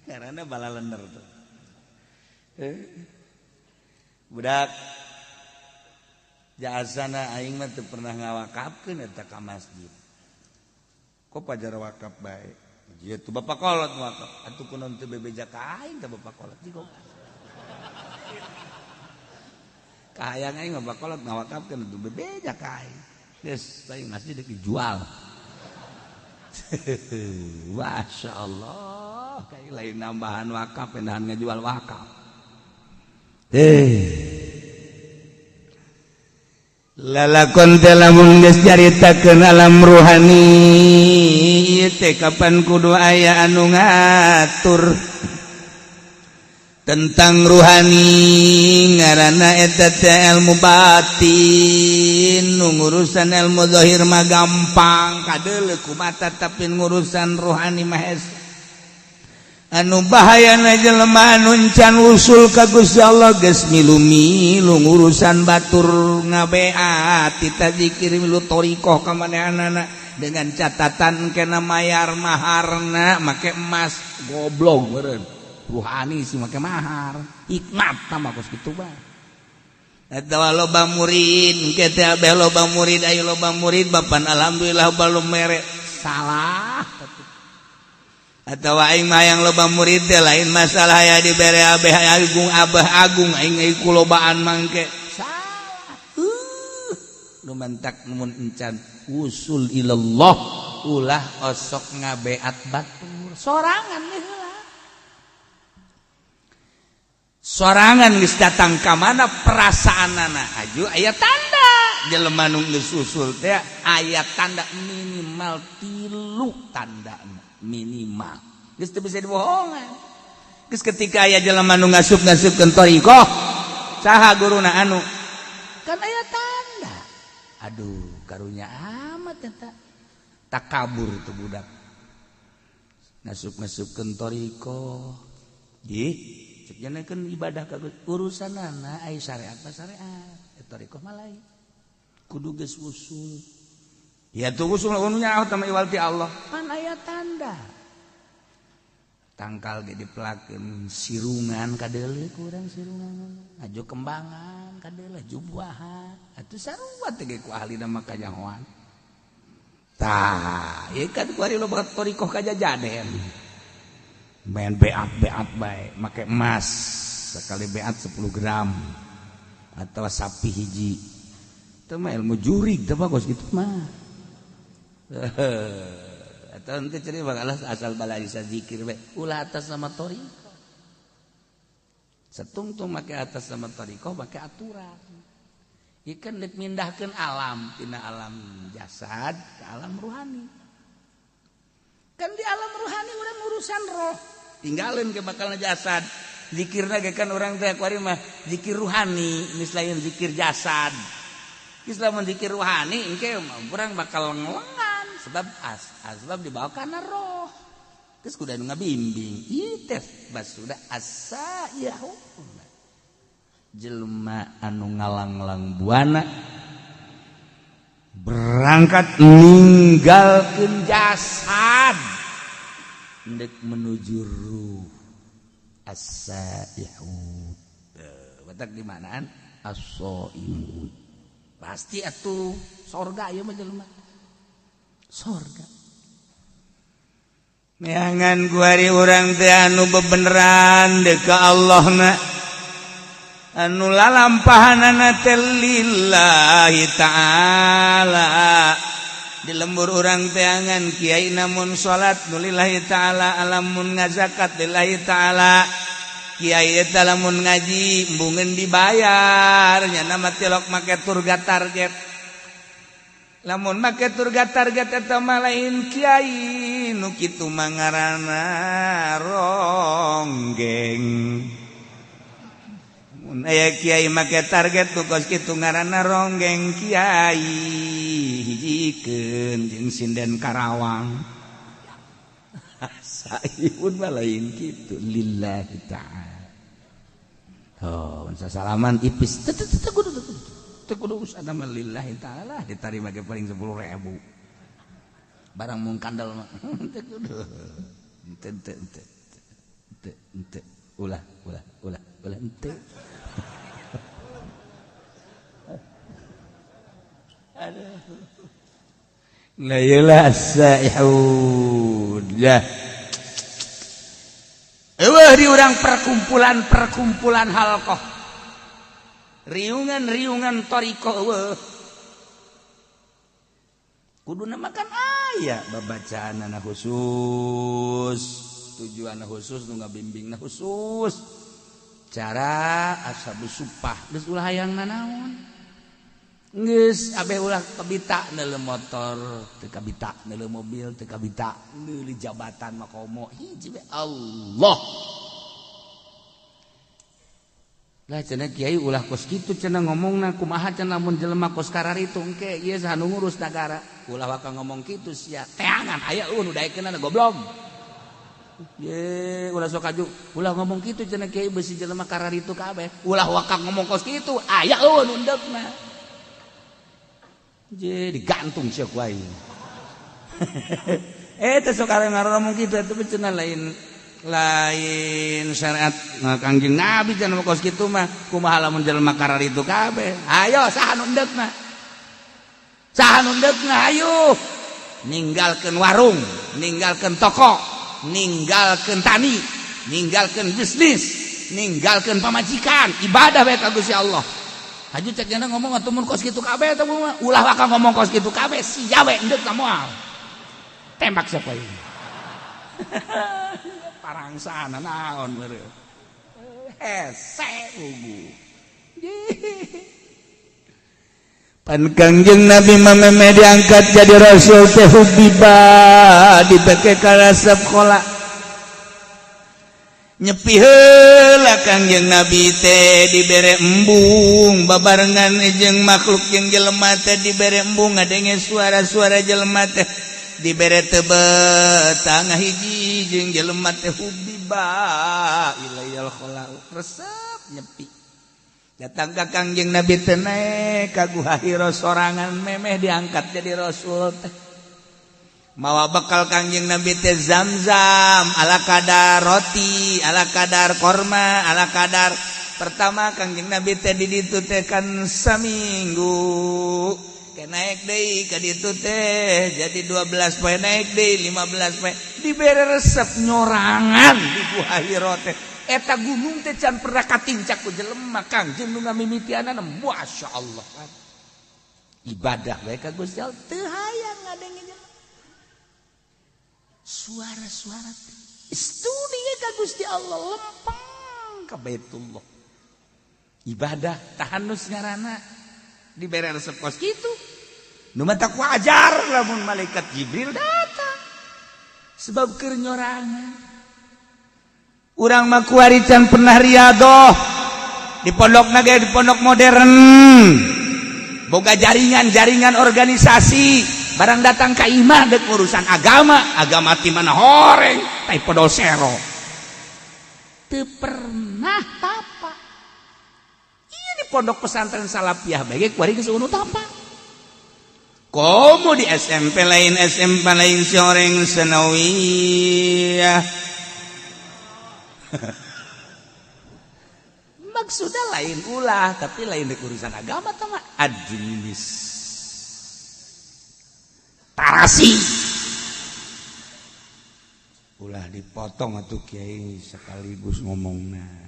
A: Karena bala lener tuh. budak jasana aing mah teu pernah ngawakafkeun eta ka masjid. Kok pajar wakaf bae? Ieu tuh bapak kolot wakaf. Atuh kunaon teu bebeja ka aing ka bapak kolot jigo. Kahayang aing bapak kolot ngawakafkeun teu bebeja ka aing. Geus aing masjid dijual. Masya Allah, kayak lain nambahan wakaf, pendahan ngejual wakaf. Lalakon lamun geus caritakeun alam ruhani, ieu teh kapan kudu aya anu ngatur tentang ruhani, ngaranna eta teh ilmu batin. Nu ngurusan ilmu zahir mah gampang kadeuleu kumata, tapi ngurusan ruhani mah anu bahayana jelema anu encan usul ka Gusti Allah geus milu-milu ngurusan batur ngabeat tita zikir milu thariqah ka manehanana dengan catatan kena mayar maharna make emas. Goblok meureun. Ruhani sih make mahar. Hikmat tah mah kos kitu bae. Eta loba murid, engke teh abeh loba murid, aya loba murid bapan alhamdulillah balum mere. Salah. Atau aing mah yang loba murid teh lain masalah aya dibere abeh agung abah agung aing kulobaan mangke. Salah. Lumantak mun encan usul ilallah ulah osok ngabeat batur. Sorangan deh heula. Sorangan geus datang ka mana perasaanana aju aya tanda. Jelema nu geus usul teh aya tanda minimal 3 tandana. Minimal geus teu bisa dibohongan. Geus ketika aya jelema nu ngasup-ngasupkeun thariqah saha guruna anu kan aya tanda. Aduh karunya amat eta takabur tu budak ngasup-ngasupkeun thariqah. Ih cek janekeun ibadah ka urusanana aya syariat pa syariat. Thariqah mah lain kudu geus usul. Ya tuh usul anu nyaho tama iwal ti Allah. Pan aya tanda. Tangkal ge dipelakeun sirungan kadeuleu ku urang sirungan. Ajo kembangan kadeuleu jubuahan. Atuh sarua teh ge ku ahli mah kanyahoan. Tah, ieu kan ku ari loba thariqah kajajaden. Main beat bae, make emas sekali beat 10 gram atau sapi hiji. Teu mah ilmu jurig teh bagus kitu mah. Atau nanti ceri bakalah asal balai zikir be ulah atas nama thariqah. Setungtung make atas nama thariqah make aturan. Ikan dek mindahkeun alam tina alam jasad ke alam ruhani. Kan di alam ruhani urang urusan roh. Tinggalin ke bakalna jasad. Zikirna ge kan urang teh kuari mah zikir ruhani, mislain zikir jasad. Islam zikir ruhani engke urang bakal ngelengan sebab dibawa kana roh. Geus kudu anu ngabimbing. Ieu teh basuda asayahu. Jelema anu ngalang-lang buana berangkat ninggalkeun jasad ndek menuju ruh. Asayahu. Batak di manaan? As-shaimun. Pasti atuh sorga ieu mah jelema. Sorga. Neangan kuari urang teh anu bebeneran deuk ka Allahna. Anu lalampahanana teh lillahi ta'ala. Di lembur urang teh angan kiai namun salat nu lillahi ta'ala, alamun ngazakat lillahi ta'ala. Kiai eta lamun ngaji embungeun dibayar nya nama tilok make turga target. Lamun make turga target eta mah lain kiai nu kitu mah ngaranna ronggeng. Mun aya kiai make target nu kos kitu ngaranna ronggeng kiai hijikeun jeung sinden Karawang. Saipun mah lain kitu lillahi ta'ala. Oh, salaman ipis teu kudu usahana mah lillahi ta'ala ditarima ge paling 10.000. Barang mung kandel mah teu kudu. Ente. Ulah ente. La ilaha sa'ihud ya. Eueuh di urang perkumpulan halqah. Riungan thariqah eueuh. Kuduna makan aya babacaanna khusus, tujuanna khusus nu ngabimbingna khusus. Cara ashabus supah geus ulah hayang nanaon. Geus abe ulah kabita neuleuh motor, teu kabita neuleuh mobil, teu kabita neuleuh jabatan makomo. Hiji we Allah. Lah cenah kiai ulah kos kitu cenah ngomongna kumaha cenah mun jelema kos kararitu engke ieu saha nu ngurus nagara. Ulah waka ngomong kitu sia. Teangan aya nu daekeunna goblok. Ye ulah sok aju ulah ngomong kitu cenah kiai beusi jelema kararitu kabeh. Ulah waka ngomong kos kitu aya nu endegna. Je digantung sia ku aing. Teu sok arep ngomong kitu atuh cenah lain syariat Kangjeng Nabi cenah kos kitu mah kumaha lamun jelema kararitu kabeh. Ayo saha nu endegna? Saha nu endegna ayo. Ninggalkeun warung, ninggalkeun toko, ninggalkeun tani, ninggalkeun bisnis, ninggalkeun pamajikan, ibadah bae ka Gusti Allah. Haju cek jana ngomong atuh mun kos kitu kabeh teh mah ulah waka ngomong kos kitu kabeh sia we endegna moal. Tembak siapa ini? Parangsana naon beureuh. Hese ugu. Pan Kangjeng Nabi mameme diangkat jadi rasul teh hubiba dipake ka resep kola. Nyepi heula Kangjeng Nabi teh dibere embung babarengan jeung makhluk jeung jelema teh dibere embung ngadenge suara-suara jelema teh dibere tebet tangah hiji jeung jelema teh hubiba ilayal khala resep nyepi datang ka Kangjeng Nabi teh naek ka Guha Hira sorangan memeh diangkat jadi rasul teh mawa bekal Kangjeng Nabi teh Zamzam ala kadar roti ala kadar korma ala kadar pertama Kangjeng Nabi teh di ditu teh kan saminggu naik deui ka ditu teh jadi 12 poe naik deui 15 poe dibere resep nyorangan di Guha Hira teh eta gunung teh can pernah katincak ku jelema Kangjeng nu ngamimitianana masyaallah ibadah bae ka Gusti Allah teu hayang ngadenge jelema suara-suara studi ka Gusti Allah lempeng ka Baitullah ibadah tahanus ngaranna dibere resep kos kitu nu mah tak wajar lamun malaikat Jibril datang sebab keur nyorangan urang mah kuari can pernah riadoh di pondokna ge di pondok modern boga jaringan organisasi barang datang ka imah deuk urusan agama ti mana horeng tai podol sero teu pernah tapa ieu di pondok pesantren Salafiyah bae kuari geus unu tapa komo di SMP lain soreng senawiyah maksudnya lain ulah tapi lain di urusan agama tama administrasi ulah dipotong atuh kiai sekaligus ngomongna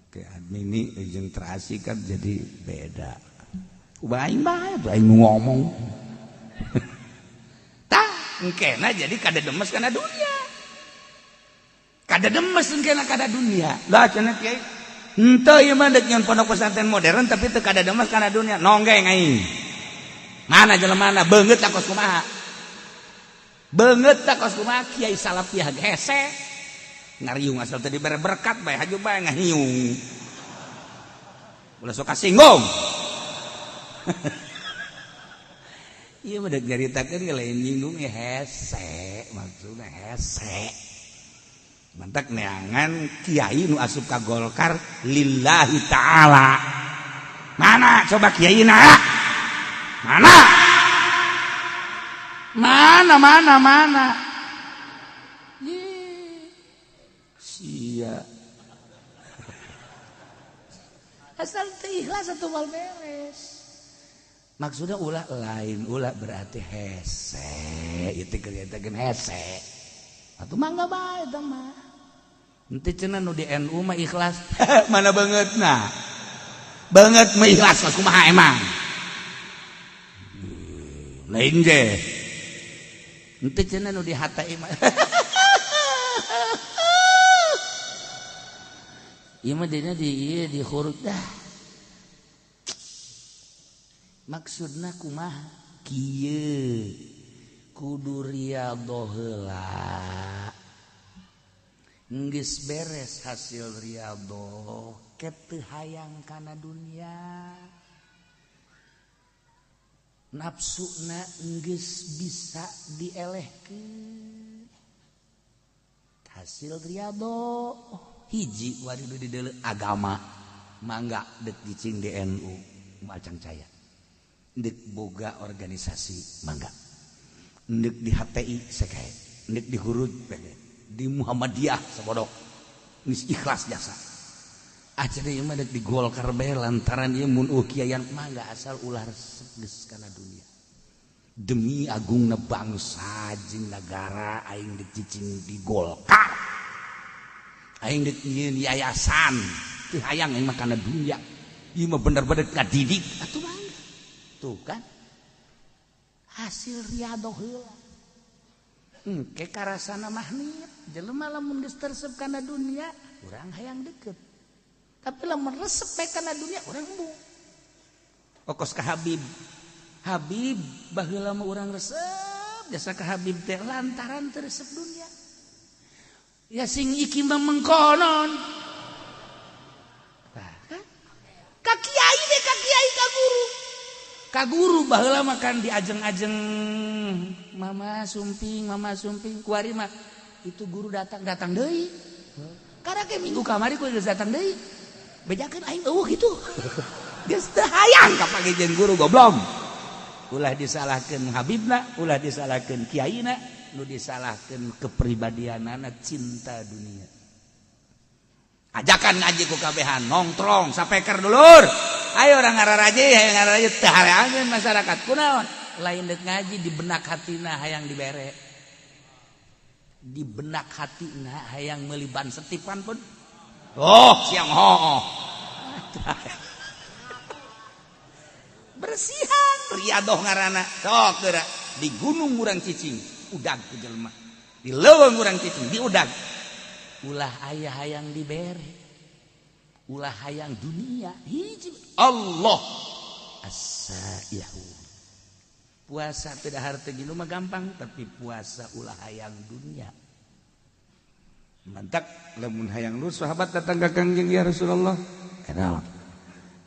A: ke admini jeung terasi kan jadi beda ubaing bae aing ngomong tah engkena jadi kada demes kana dunia kada demes engkena kada dunia lah cenah kiai henteu ieu mah deuk nyeun pondok pesantren modern tapi teu kada demes kana dunia nonggeng aing mana jelemana beungeut tak kos kumaha Kiai Salafiyah hese ngariung asal teu dibere berkat bae haju bae ngahiung ulah sok kasinggung iya mah nyaritakeun ge lain nyinggung ya hese maksudna hese mantak neangan kiai nu asup ka Golkar lillahi taala mana coba kiaina mana sia asal teu ikhlas atuh wal beres maksudnya ulah lain, ulah berarti hese, itu kelihatan hese. Atau mangga bae eta mah. Henteu cenah nu di NU mah ikhlas. Mana bangetna? Banget mah ikhlas mah kumaha emang? Lain je. Henteu cenah nu di HTI mah. Ieu mah dina di huruf dah. Maksudna kumaha? Kieu kudu riyadhah heula. Geus beres hasil riyadhah ket teu hayang kana dunia. Nafsuna geus bisa dielehkeun. Hasil riyadhah hiji wari di deuleu agama mangga deuk dicing di NU macang caya. Ndek boga organisasi mangga. Ndek di HTI sakae, ndek di Hurud pege, di Muhammadiyah sabodok. Geus ikhlas jasa. Aja deui mah dek di Golkar bae lantaran ieu mun kiayan mangga asal ulah resep geus kana dunia. Demi agungna bangsa jeung nagara aing dek cicing di Golkar. Aing dek nyieun yayasan, teu hayang aing mah kana dunia. Ieu mah bener-bener ngadidik atuh mah. Tuh kan hasil riyadhah heula. Engke karasana mah niat jelema lamun geus tersep kana dunia urang hayang deukeut. Tapi lamun resep bae kana dunia urang embung. Okos ka Habib. Habib baheula mah urang resep jasa ka Habib teh lantaran teu resep dunia. Ya sing iki mah mengkonon. Tah kan? Ka kiai deh ka kiai ka guru. Ka guru baheula makan di ajeng-ajeng mama sumping kuari mah itu guru datang deui. Karena ke minggu kamari ku geus datang deui. Bejakeun aing eueuh kitu. Geus teu hayang ka pagejeun guru goblok. Ulah disalahkeun habibna, ulah disalahkeun kiaina, nu disalahkeun kepribadianana cinta dunia. Ajakan ngaji ku kabehan nongkrong sapeker dulur. Ayo orang ngararaji, hayang ngararaji teu hareangeun masyarakat kunaon? Lain deuk ngaji di benak hatina hayang dibere. Di benak hatina hayang meuli ban setipan pun. Oh, siang hooh. Bersihan riyadhah ngaranna. Sok geura di gunung urang cicing, udag ku jelema. Di leuweung urang cicing, di udag. Ulah aya hayang dibere. Ulah hayang dunia hiji Allah as-saihu. Puasa teu dahar teu gilu mah gampang, tapi puasa ulah hayang dunia. Mantak lamun hayang lu sahabat datang ka Kangjeng ya Rasulullah. Kenal.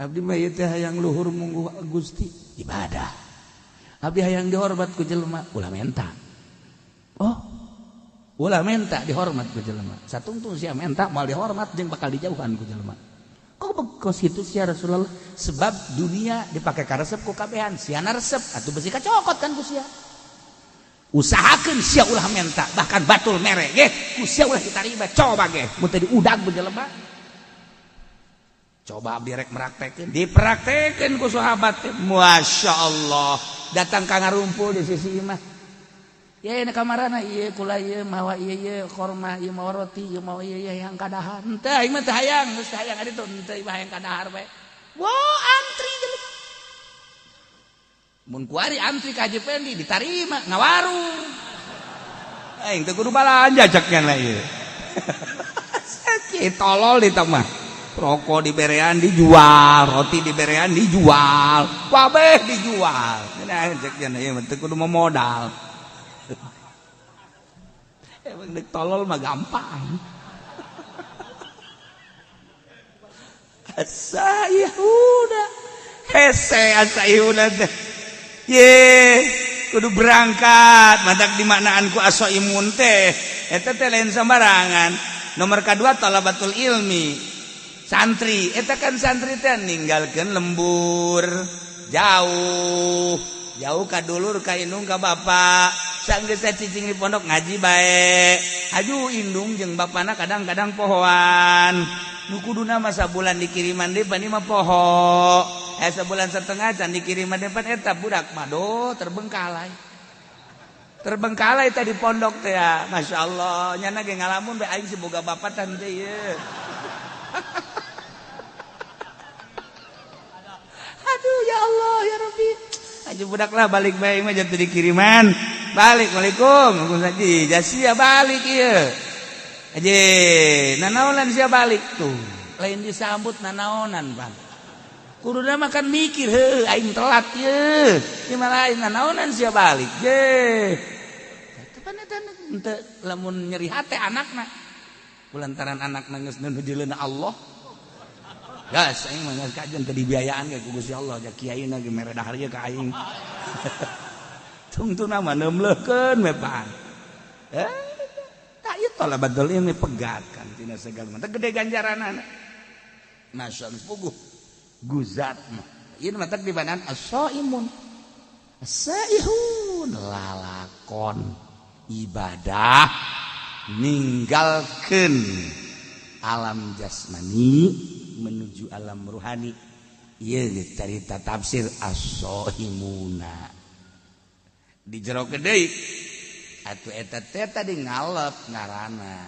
A: Abdi mah ieu teh hayang luhur munggu Gusti ibadah. Abdi hayang dihormat ku jelema, ulah menta. Oh, ulah menta dihormat ku jelema. Satungtung sia menta moal dihormat jeung bakal dijauhan ku jelema. Kok kitu sia Rasulullah? Sebab dunia dipake ka resep ku kabehan, siana resep atuh besi kacokot kan ku sia. Usahakeun sia ulah menta, bahkan batul mere ge, ku sia ulah ditarima coba ge, mun teh diudag bejelema. Coba abdi rek meraktekeun, dipraktekeun ku sahabat teh. Masyaallah, datang ka ngarumpul di sisi imah. Ya ini kamarana ieu kula ieu mawa ieu korma ieu mawa roti ieu mawa ieu hayang kadahar. Henteu aing mah teu hayang, geus hayang ari teh henteu hayang kadahar bae. Wow, antri jelema. Mun kuari antri ka Haji Pendi ditarima ngawarung. Aing teu kudu balanja ceknya lah ieu. Sakit tolol di mah. Rokok diberean dijual, roti diberean dijual, kabeh dijual. Cenah ceknya ieu teu kudu modal. Emang dek tolol mah gampang. Asayuda hese asayuda teh ye kudu berangkat madak di manaan ku aso imun teh eta teh lain sembarangan. Nomor kedua talabatul ilmi santri eta kan santri teh ninggalkeun lembur jauh ka dulur ka indung ka bapak sanggeus cicing di pondok ngaji bae aju indung jeung bapana kadang-kadang pohoan nu kuduna mah sabulan dikiriman deui bani mah poho sebulan setengah can dikirim depan eta budak mado terbengkalai tadi pondok teh ya. Masya Allah nyana ge ngalamun be aing si boga bapatan teh ye. Aduh ya Allah ya Rabbi. Aja budak lah balik bae mah jatuh dikiriman. Balik Waalaikum Gus Haji jasia balik ieu. Aje nanaonan sia balik tuh. Lain disambut nanaonan Bang. Kuduna makan mikir heuh aing telat ye. Ieu mah lain nanaonan sia balik ye. Ente lamun nyeri hati anakna kulantaran anakna geus nujuleuna Allah gas aing mah geus kajen teu dibiayaan ge ku Gusti Allah ja kiaina ge mere dahar ka aing tungtuna mah neumleukeun we pan tah ieu tola badal ieu pegat kan tina segala mah teh gede ganjaranana masyaallah puguh guzat mah ieu mah teh dibandang as-shaimun as-saihun lalakon ibadah ninggalkeun alam jasmani menuju alam ruhani. Ieu carita tafsir as-shaimuna di jero deui atuh eta teh tadi ngalep ngaranna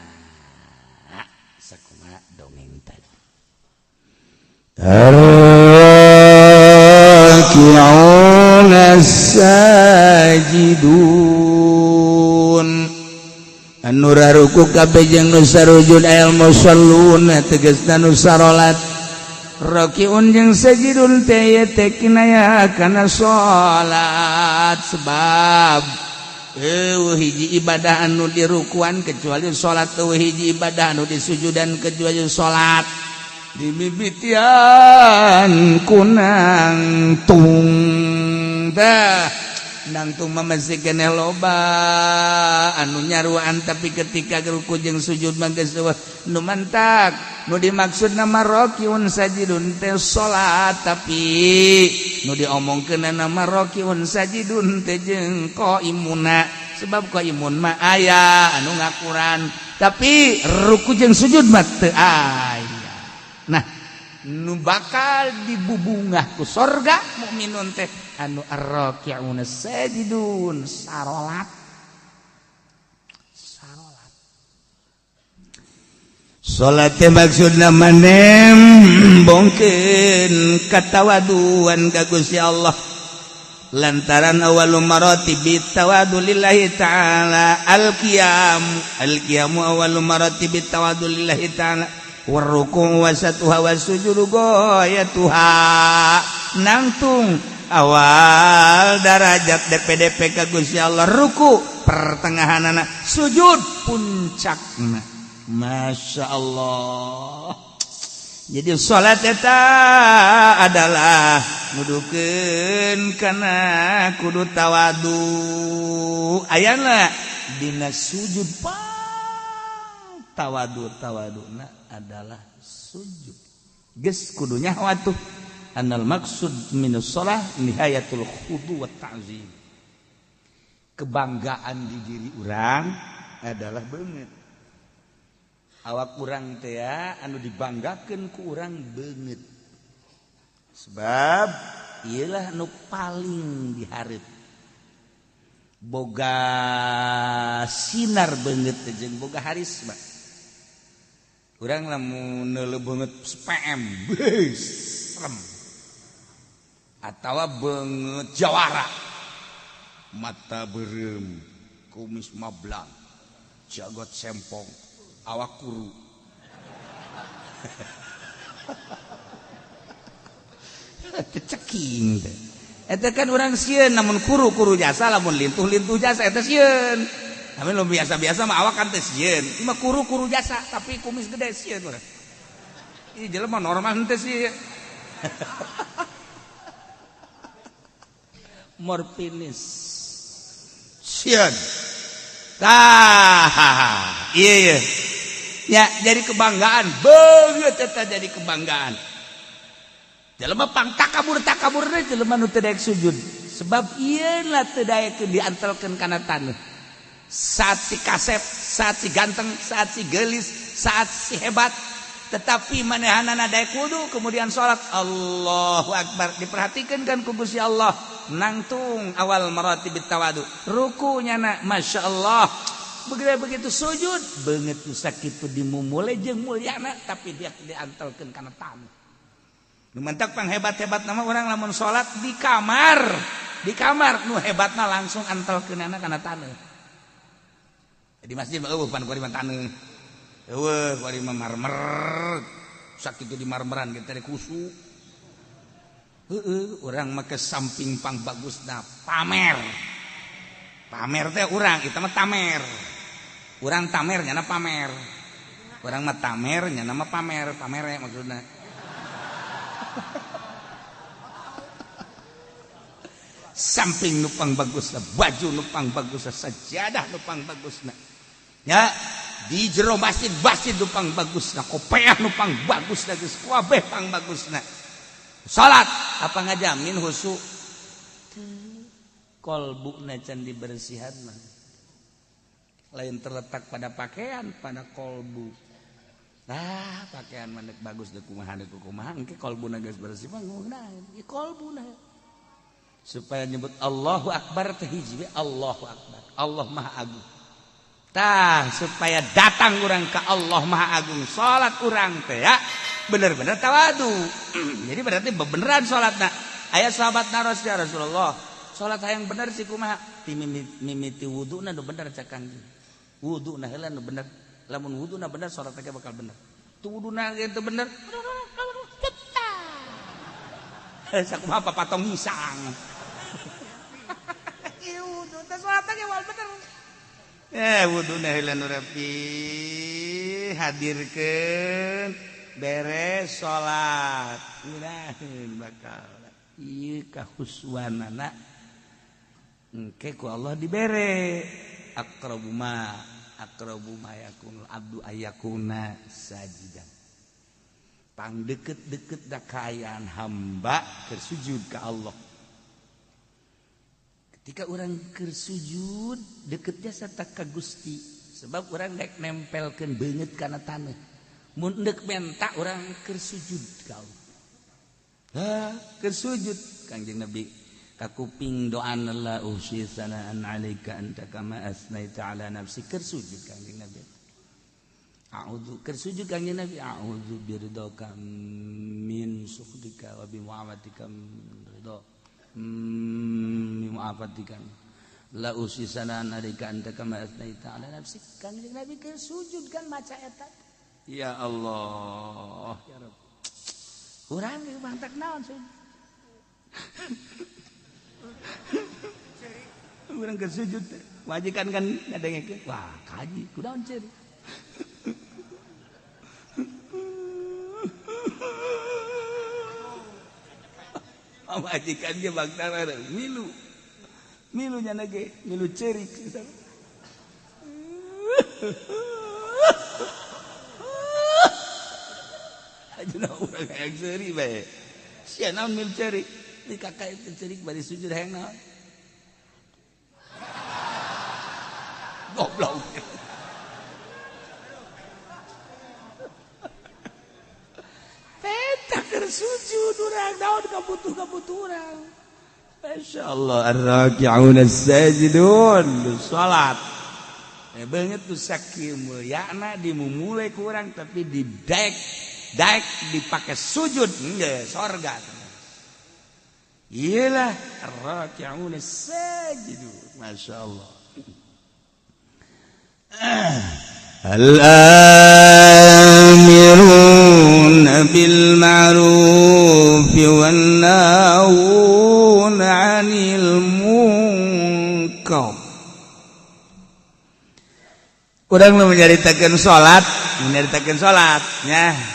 A: sakumaha dongeng tadi raki'una sajidun anu raruku kabeh jeung nu sarujud ayal musalluna tegasna nu sarolat rakiun jeung sajidun teh teh kinaya kana salat sebab hiji ibadah anu dirukuan kecuali salat teu hiji ibadah anu disujudan kecuali salat dimimitian kunang tung dah nangtung masih kene loba anu nyaruan tapi ketika ruku jeung sujud mah geus nu mantak nu dimaksud nama rakiun sajidun teh salat tapi nu diomongkeun nama rakiun sajidun teh jeung qaimuna sebab qaimun mah aya anu ngakuran tapi ruku jeung sujud mah teu aya. Nah nu bakal dibubungah ku sorga mukminun teh anu ar-raki'una sajidun sarolat salat teh maksudna manem bongkeun katawaduan ka Gusti Allah lantaran awalul maratibi tawadu lillahi ta'ala al-qiyamu awalul maratibi tawadu lillahi ta'ala warruku wasatuha wasujudu goyatuha nangtung awal darajat DPDP ka Gusti Allah ruku pertengahanana sujud puncakna Masya Allah. Jadi salat eta adalah nudukeun kana kudu tawadu ayana dina sujud tawaduna adalah sujud geus kudunya watuh anal maksud minus shalah nihayatul khudu wa ta'zim kebanggaan di diri urang adalah beungeut awak urang teh ya anu dibanggakeun ku urang beungeut sebab ieulah nu paling dihareup boga sinar beungeut teh jeung boga harisma. Urang lamun neuleuh beungeut SPM serem atawa beungeut jawara mata beureum kumis mablang jagot sempong awak kuru ceking teh eta kan urang sieun namun kuru jasa lamun lintuh jasa eta sieun. Tapi lo biasa-biasa mah awak kan teh sieun. Ieu mah kuru jasa tapi kumis gede sieun urang. Ih jelema normal henteu sih. Morpinis. Sieun. Tah. Iya. Ya, jadi kebanggaan. Beungeut eta jadi kebanggaan. Jelema pang takabur teh jelema nu teu daek sujud. Sebab ieu lah teu daekeun diantelkeun kana taneuh. Saat si kasep, saat si ganteng, saat si gelis, saat si hebat tetapi manehanana daek wudu kemudian salat Allahu akbar diperhatikan kan ku Gusti Allah nangtung awal maratibit tawadu rukunya na masyaallah begitu sujud beungeut sakitu dimumule jeung mulyana tapi dia diantelkeun kana tamu nu mentak panghebat-hebat nama urang lamun salat di kamar nu hebatna langsung antelkeunana kana taneuh di masjid eueuh pan kuari taneuh eueuh kuari marmer sakitu di marmeran kita kusu urang make samping pang bagusna pamer teh urang kita mah tamer urang tamer nyana pamer urang mah tamer nyana mah pamer maksudna samping nupang bagusna baju nupang bagusna sajadah nupang bagusna ya di jero masjid nupang bagusna kopeah nupang bagusna geus kabeh pang bagusna salat apa ngajamin husu kolbuna can dibersihan mah lain terletak pada pakaian pada kolbu pakaian mandek bagus deh kumaha engke kolbuna geus bersih mah ngunaheun ieu kolbuna supaya nyebut Allahu akbar teh hiji Allahu akbar Allah maha agung supaya datang urang ka Allah maha agung salat urang teh ya bener-bener tawadu jadi berarti beneran salatna aya sahabatna Rasulullah salat hayang bener sih kumaha ti mimiti wuduna nu bener cak Kang wuduna heula nu bener lamun wuduna bener salat teh bakal bener tu wuduna teh bener sakumaha papatong hisang wudu teh salat teh wal bener wuduna heula nu rapi hadirkeun beres salat mudahan bakal ieu kahuswanana engke ku Allah dibere aqrabu ma yakunul abdu ayakuna sajidan pang deket-deket da kaayaan hamba keur sujud ka Allah ketika urang keur sujud deketnya sarta ka Gusti sebab urang daek nempelkeun beungeut kana taneuh mun deuk menta urang keur sujud ka Allah keur sujud Kangjeng Nabi kakuping doan la usyi sanaan alaika anta kama asnaita ala nafsi keur sujud Kangjeng Nabi a'udzu keur sujud Kangjeng Nabi a'udzu biridaka min sukhdika wa bi mu'afatika ridha min mu'afatika la usyi sanaan alaika anta kama asnaita ala nafsi Kangjeng Nabi keur sujud kan maca eta ya Allah ya Rabb urang ieu mantak naon sujud urang keur sujud majikan kan ngadengekeun wah kaji kunaon ceuri majikan ge bagtara milu nya ge milu ceurik ajeuna urang hayang ceuri bae sia naon milu ceurik di kakak itu cerik bari sujud hayang naon goblok peta keur sujud urang naon kabutuh urang masyaallah ar-raki'un as-sajidun salat beungeut tu sakieu mulyana dimumule ku urang tapi didaek dipake sujud geus sorga iyalah ar-raki'un as-sajidun masyaallah al-amiruna bil ma'ruf wan nahuna 'anil munkar urang nu nyaritakeun salat nya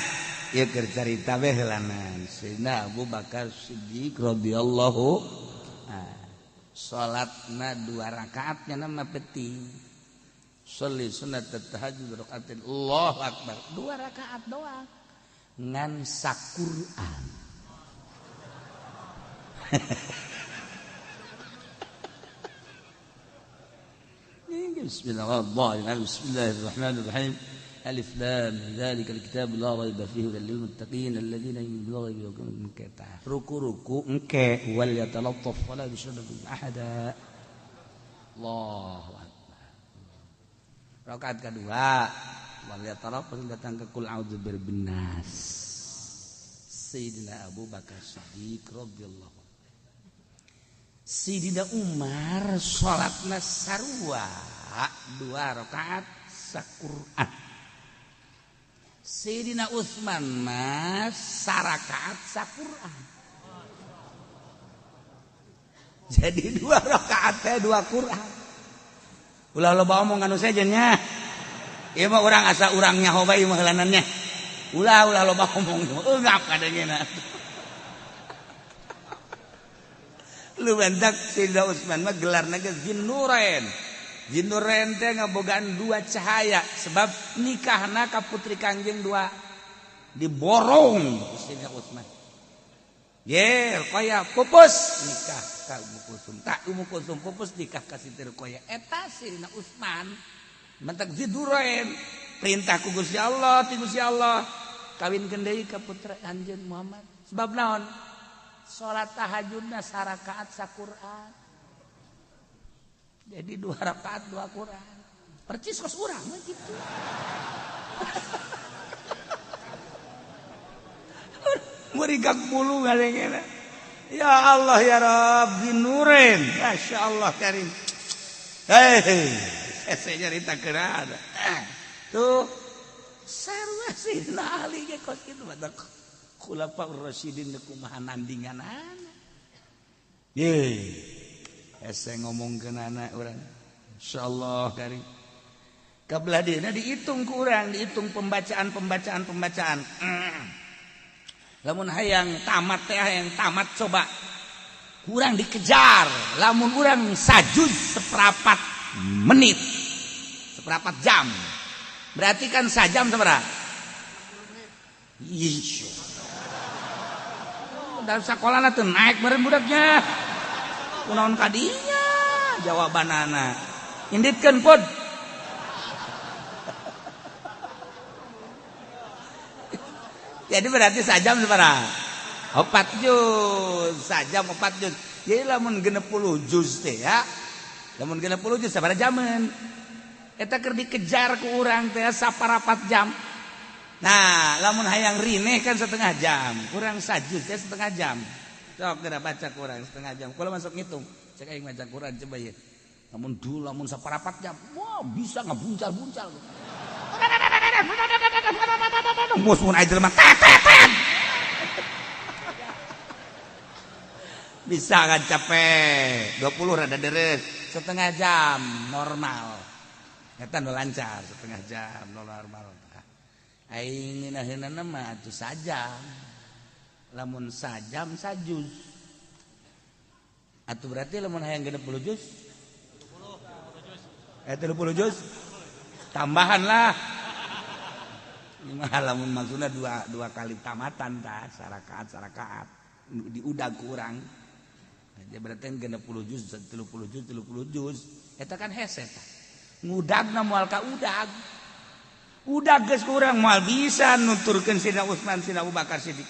A: ieu keur carita we heulanan Sayyidina Abu Bakar Siddiq radhiyallahu salatna 2 rakaat nya nama penting sholli sunat tahajud rakaatin Allahu akbar 2 rakaat doang ngan saquran bismillahirrahmanirrahim Alif lam dzalikal kitabu la raiba fihi hudal lil muttaqin alladziina yu'minuuna bil ghaibi. Ruku engke wal yatalattaf wala yusyriku ahada. Allahu akbar. Rakaat kedua wal yatalattaf datang ke qul a'udzu birabbin nas. Sayyidina Abu Bakar Siddiq radhiyallahu anhu. Sayyidina Umar salatna sarua 2 rakaat saquran. Sayyidina Utsman mas sarakaat saquran. Jadi 2 rakaat teh 2 Quran. Ulah loba omong anu sajennya. Ieu mah urang asa urang nyaho bae mah heulanannya. Ulah loba omong eungap kadengena. Lu bentak Sayyidina Utsman mah gelarna ge Zinnurain. Zinnurain teh ngabogaan 2 cahaya sebab nikahna ka putri Kangjeng 2 diborong Sayyidina Utsman. Ye, Ruqayyah pupus nikah ka Ummu Kulsum. Tak Ummu Kulsum pupus nikah ka Siti Ruqayyah. Eta Sayyidina Utsman mentak Zinnurain perintah ku Gusti Allah, ti Gusti Allah kawinkeun deui ka putra Anjeun Muhammad. Sebab naon? Salat tahajudna sarakaat saquran. Jadi 2 rakaat 2 Quran. Percis kos urang mah gitu. Murigak bulu ngalengena. Ya Allah ya Rabb Zinnurain. Masyaallah karim. Hei, saya cerita kerana. Tuh sarua Sayyidina Ali ge kos kitu badak Khulafaur Rasyidin kumaha nandinganana. Ye. Ese ngomongkeun anak urang. Insyaallah karim. Kabelah dina dihitung ku urang, dihitung pembacaan. Lamun hayang tamat teh hayang tamat coba. Kurang dikejar. Lamun urang sajuz seperempat menit. Seperempat jam. Berarti kan sajam sabaraha? Iya. Dalam sekolahna teu naik meureun budaknya. Kunaon kadinya jawabanana. Inditkeun pod. Jadi berarti sajam sabaraha? 4 juz. Sajam 4 juz. Jadi lamun 60 juz teh ya. Lamun 60 juz sabaraha jaman? Eta keur dikejar ku urang teh saparapat jam. Nah, lamun hayang rineh kan setengah jam. Kurang sajuz teh setengah jam. Sok geura baca Quran setengah jam. Kalau masuk ngitung, cek aing baca Quran coba ya. Lamun saparapat jam, wah bisa ngabuncal-buncal. Mus mun aya jelema tetet. Bisa kan capek. 20 rada deres, setengah jam normal. Eta nu lancar setengah jam normal. Aing ngeunaheunana mah atuh sajam. Lamun sajam sajuz. Atuh berarti lamun hayang 60 juz. 30 juz. Tambahan lah. Lamun maksudna dua kali tamatan tah sarakaat. Diudag kurang. Jadi berarti 60 juz, 30 juz. Eta kan hese tah. Ngudagna moal ka udag. Udag geus kurang moal bisa nuturkeun Sayyidina Utsman, Sayyidina Abu Bakar Siddiq.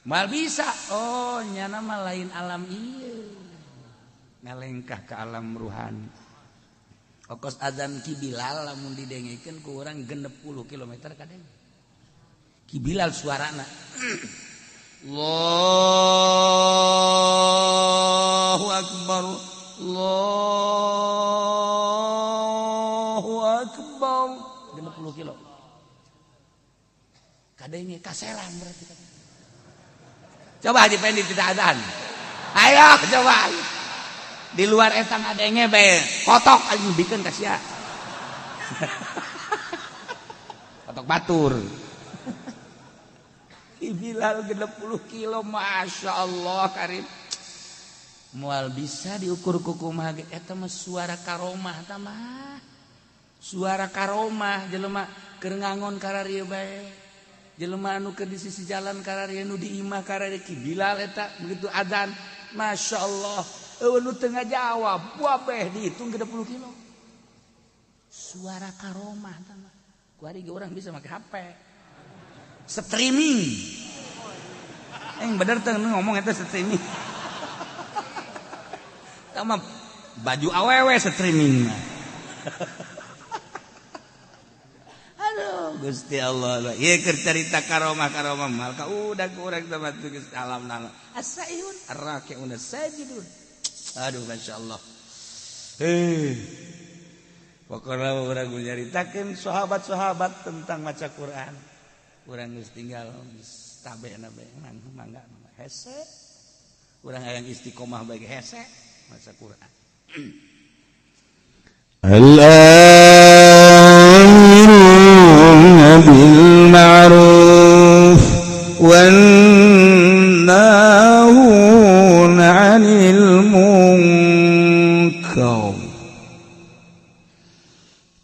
A: Mal bisa. Oh nyana mah lain alam ieu. Ngalengkah ke alam ruhani. Okos azan Ki Bilal lamun didengikeun ku urang 60 km kadeng. Ki Bilal suarana. Allahu akbar. Allahu akbar. 60 kilo. Kadenge kaserang berarti. Coba Haji Pendi tidak azan. Ayo coba. Di luar eta ngadenge bae kotok aja bikin ka sia. Kotok batur. Bilal 60 kilo Masya Allah karim. Moal bisa diukur kukumaha ge eta mah suara karomah tah mah. Suara karomah jelema keur ngangon kararieu bae. Jelema anu keur di sisi jalan kararieu nu di imah kararieu Ki Bilal eta begitu adzan Masya Allah. Eueuh nu teu ngajawab, buah beh dihitung 30 kilo. Suara karomah tah mah. Kuari ge urang bisa make HP. Streaming. Bener teh ngomong eta streaming. Tama baju awewe streaming. Aduh, Gusti Allah. Ieu keur carita karomah mal ka udah urang teh mah geus alamna. As-saihun ar-raki'un as-sajidun. Aduh, masyaallah. Pokoknya orang nyaritakeun sahabat-sahabat tentang maca Quran. Urang geus tinggal tabena bae mangga hese. Urang hayang istiqomah bae hese maca Quran. Al-amiruna bil ma'ruf wan nahuna 'anil munkar.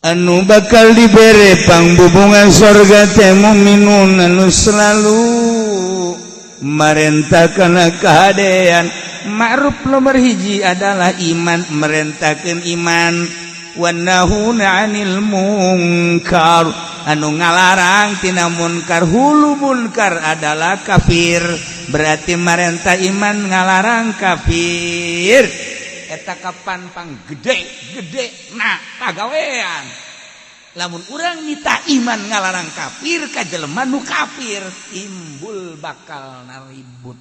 A: Anu bakal dibere pangbubungan sorga teh mukminun anu selalu merentahkeun kahadean. Ma'ruf nomor hiji adalah iman, merentahkeun iman. Wan nahuna 'anil munkar, anu ngalarang tina munkar. Hulu munkar adalah kafir, berarti merentah iman ngalarang kafir. Eta kapan pang gede nah pagawean. Lamun urang mita iman ngalarang kafir ka jelema nu kafir, timbul bakal naribut.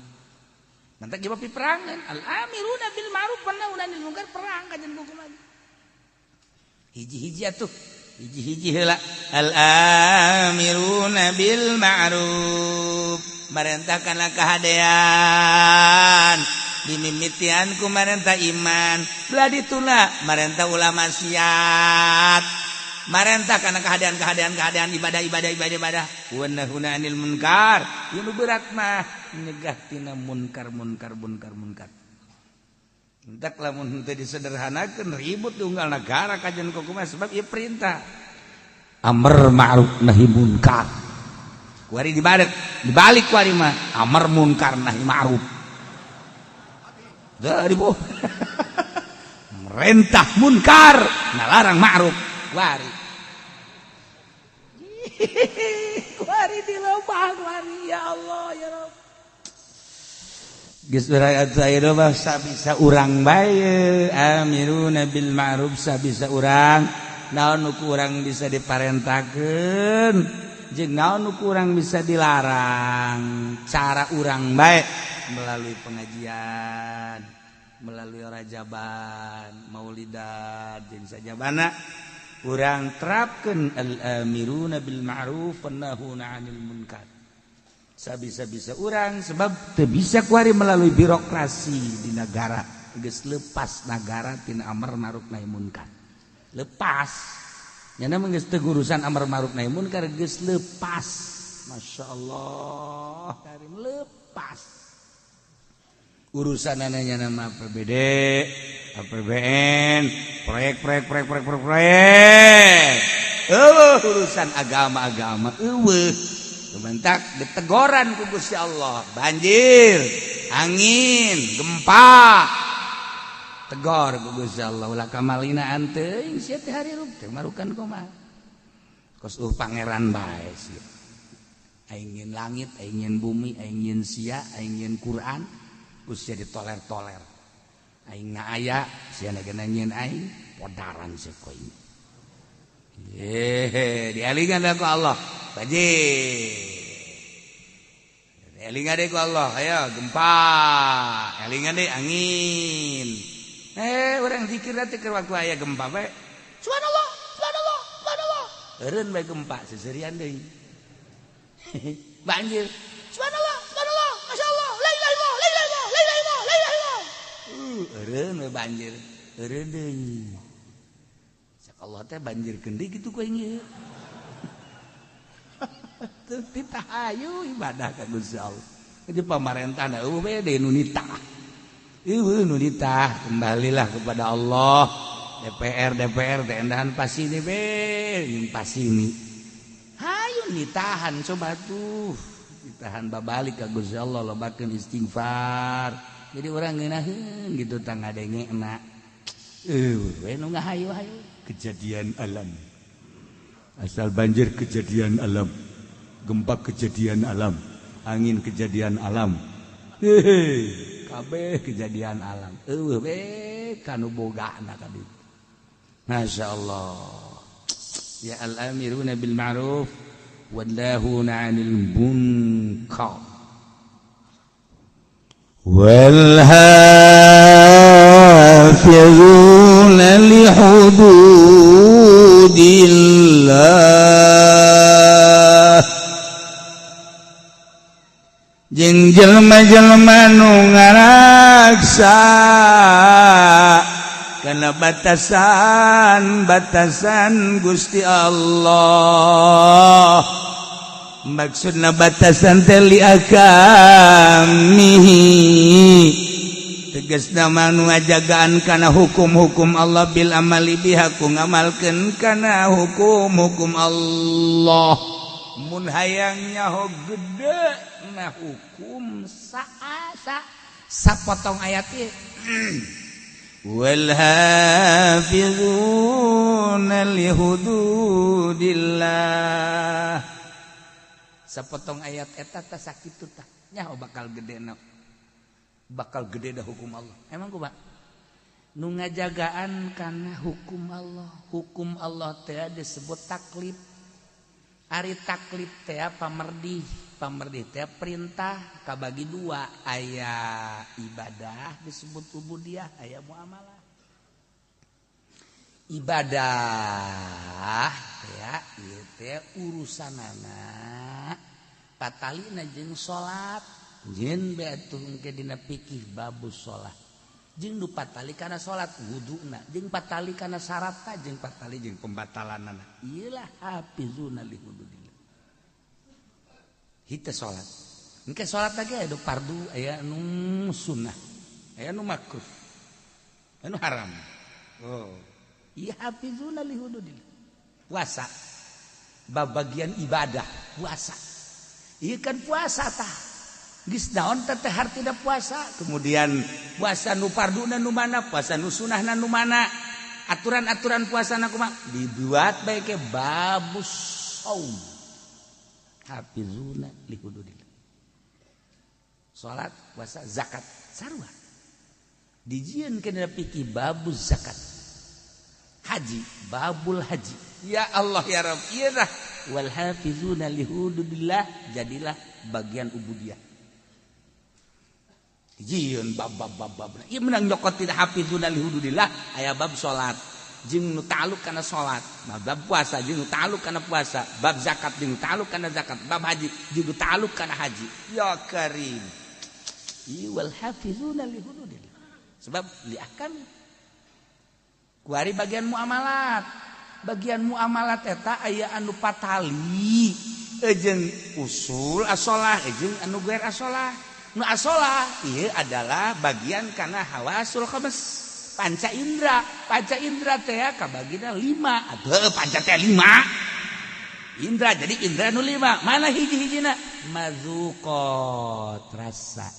A: Nanti jawab perangan. Al-amiruna bil ma'ruf wan nahuna 'anil munkar, perang ka jeung kumaha. Hiji-hiji atuh. Hiji-hiji heula. Al-amiruna bil ma'ruf, merentahkanlah kahadean. Dimimitian ku marentah iman, belah dituna marentah ulama maksiat, marentah karena keadaan ibadah. Wa nahuna 'anil munkar, nu berat mah nyegah tina munkar. Entak lamun teu disederhanakeun ribut diunggal negara kajen kumaha sebab ieu perintah amr ma'ruf nahi munkar. Kuari dibalik kuari mah amr munkar nahi ma'ruf. Merentah munkar, nalarang ma'ruf. Wari dilobah, wari ya Allah ya Rabb. Geus urang atuh mah sabisa urang bae, amiruna bil ma'ruf sabisa urang. Naon nu urang bisa diparentakeun, jeung naon nu urang bisa dilarang. Cara urang bae melalui pengajian, melalui rajaban, maulidan, jeung sajabana urang terapkeun al-amiruna bil ma'ruf wan nahuna 'anil munkar. Sabisa-bisa urang sebab teu bisa kuari melalui birokrasi di negara, geus leupas negara tina amar ma'ruf nahi munkar. Lepas. Nyana mah geus teu urusan amar ma'ruf nahi munkar, geus leupas. Masyaallah, karim lepas. Urusan ananya nama APBD, APBN, proyek. Urusan agama. Sebentak ditegoran ku Gusti Allah, banjir, angin, gempa. Tegor ku Gusti Allah, ulah kamalina anteuing sia teh hari rup teh marukan kumaha. Kos pangeran bae sia. Aingin langit, aingin bumi, aingin sia, aingin Quran. Sia ditoler-toler. Aing aya, sia ngeunanyeun aing, podaran sia ku aing. Dialingan ku Allah. Banjir. Dialingan deui ku Allah, ayo gempa. Elingan deui angin. Urang zikir teh keur waktu aya gempa bae. Subhanallah. Eureun bae gempa seserian deui. Banjir. Subhanallah. Masyaallah. La ilaha illallah. Eureun we banjir. Eureun deui. Sak Allah teh banjirkeun deui kitu ku aing ieu. Teu titahayu ibadah ka Gusti Allah. Jadi pamarentahna eueuh we deui nu nitah. Eueuh nu nitah, kembalilah kepada Allah. DPR teh endahan pasini be, nyung pasini. Hayu nitahan coba tuh. Ditahan babalik ka Gusti Allah, lobakeun istighfar. Jadi urang ngeunaheun gitu tang ngadengena. We nu ngahayu-hayu kejadian alam. Asal banjir kejadian alam, gempa kejadian alam, angin kejadian alam. Kabeh kejadian alam. Kanu bogana ka ditu. Masyaallah. Ya al-amiruna bil ma'ruf wannahuna 'anil munkar. Wal hafizuna li hududillah. Jeung jelema-jelema nu ngaraksa kana batasan Gusti Allah. Maksudna batasan teh li akamihi, tegasna manu ngajagaan kana hukum-hukum Allah bil amali biha ku ngamalkeun kana hukum-hukum Allah. Mun hayang nyaho gede na hukum sapotong ayat ieu. Wal hafizuna li hududillah. Sapotong ayat eta teh sakitu tah nyaho bakal gedena, bakal gede dah hukum Allah. Emang kumaha? Nu ngajagaan kana hukum Allah. Hukum Allah teh disebut taklif. Ari taklif teh pamerdih. Pamerdih teh perintah kabagi dua, aya ibadah disebut ubudiyah, aya muamalah. Ibadah ya ieu teh urusanana patalina jeung salat, jeung beatuh engke dina fikih babus salat. Jeung nu patali kana salat wuduna, jeung patali kana syaratna, jeung patali jeung pembatalanana. Ieulah hafizuna li hududillah. Hite salat. Engke salat lagi aya fardu, aya nu sunnah, aya nu makruh, anu haram. Oh. Iya hafizuna li hududillah. Puasa bagian ibadah puasa. Iya kan puasa tah. Geus naon teh hartina puasa? Kemudian puasa nu farduna nu mana, puasa nu sunahna nu mana? Aturan-aturan puasana kumaha? Dibuat bae ke babus shaum. Hafizuna li hududillah. Salat, puasa, zakat, sarua. Dijieun kana fikih babus zakat. Haji, babul haji. Ya Allah ya Rabb, iyalah wal hafizuna li hududillah, jadilah bagian ubudiyah. Dijieun bab. Ieu menang nyokot tidak hafizuna li hududillah aya bab salat, jeung nu ta'alluq kana salat, bab puasa jeung nu ta'alluq kana puasa, bab zakat jeung nu ta'alluq kana zakat, bab haji jeung nu ta'alluq kana haji. Ya Karim. Ieu wal hafizuna li hududillah. Sebab li ahkam kuari bagian muamalat. Bagian muamalat eta aya anu patali, jeung usul asolah, jeung anu gair asolah. Nu asolah ieu adalah bagian kana hawasul khamis, panca indra. Panca indra teh kabagina 5 atuh panca teh 5. Indra jadi indra nu 5. Mana hiji-hijina? Mazuqat rasa,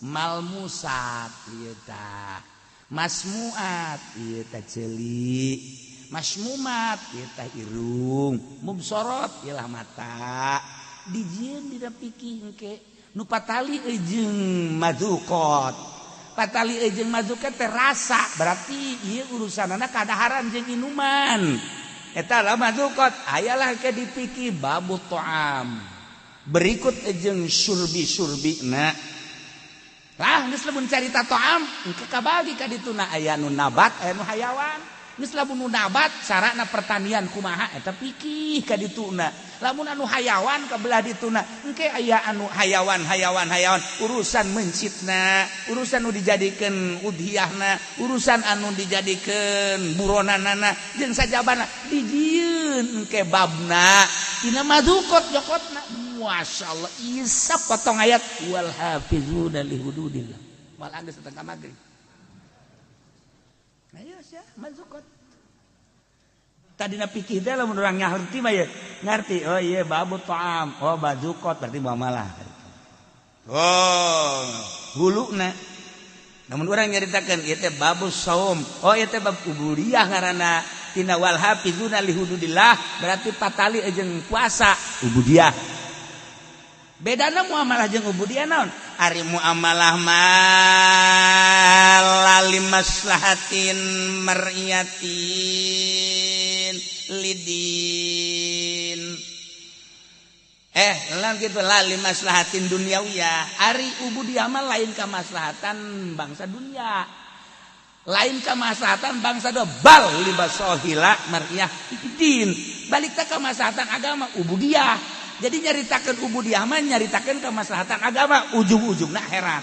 A: malmusat ieu tah. Masmuat ieu teh ceuli, masmumat ieu teh irung, mubsorot ialah mata. Dijieun dina fikih engke nu patali jeung madzuqat. Patali jeung madzuqat teh rasa, berarti ieu urusanana kadaharan jeung inuman. Eta lah madzuqat, ayalah ke di fikih babut ta'am. Berikut jeung surbi-surbina. Lah geus lamun carita ta'am engke kabagi ka dituna aya nu nabat aya nu hayawan. Geus lamun nu nabat sarana pertanian kumaha eta pikih ka dituna. Lamun anu hayawan kabelah dituna engke aya anu hayawan urusan mencitna, urusan nu dijadikeun udhiyahna, urusan anu dijadikeun buronanana jeung sajabana dijieun engke babna tina madzuqat jokotna. Masyaallah isa potong ayat wal hafizuna li hududillah. Mal anggeus setengah maghrib. Ayo sia mazukot. Tadina pikir teh lamun urang ngarti mah ya, ngarti. Oh iya babu ta'am. Oh mazukot berarti muamalah. Oh, huluna. Namun urang nyaritakeun ieu teh babu saum. Oh ieu teh bab ubudiyah ngaranna. tina wal hafizuna li hududillah berarti patali jeung puasa ubudiyah. Bedana muamalah jeung ubudiyah naon? Ari muamalah mah limaslahatin mar'iyatin lidin. Lain gitu limaslahatin dunyawiyah. Ari ubudiyah mah lain ka maslahatan bangsa dunia. Lain ka maslahatan bangsa do bal libasohila mar'iyah din. Balik teh ka maslahatan agama ubudiyah. Jadi nyaritakeun ubudiyah mah nyaritakeun kemaslahatan agama ujung-ujungna akhirat.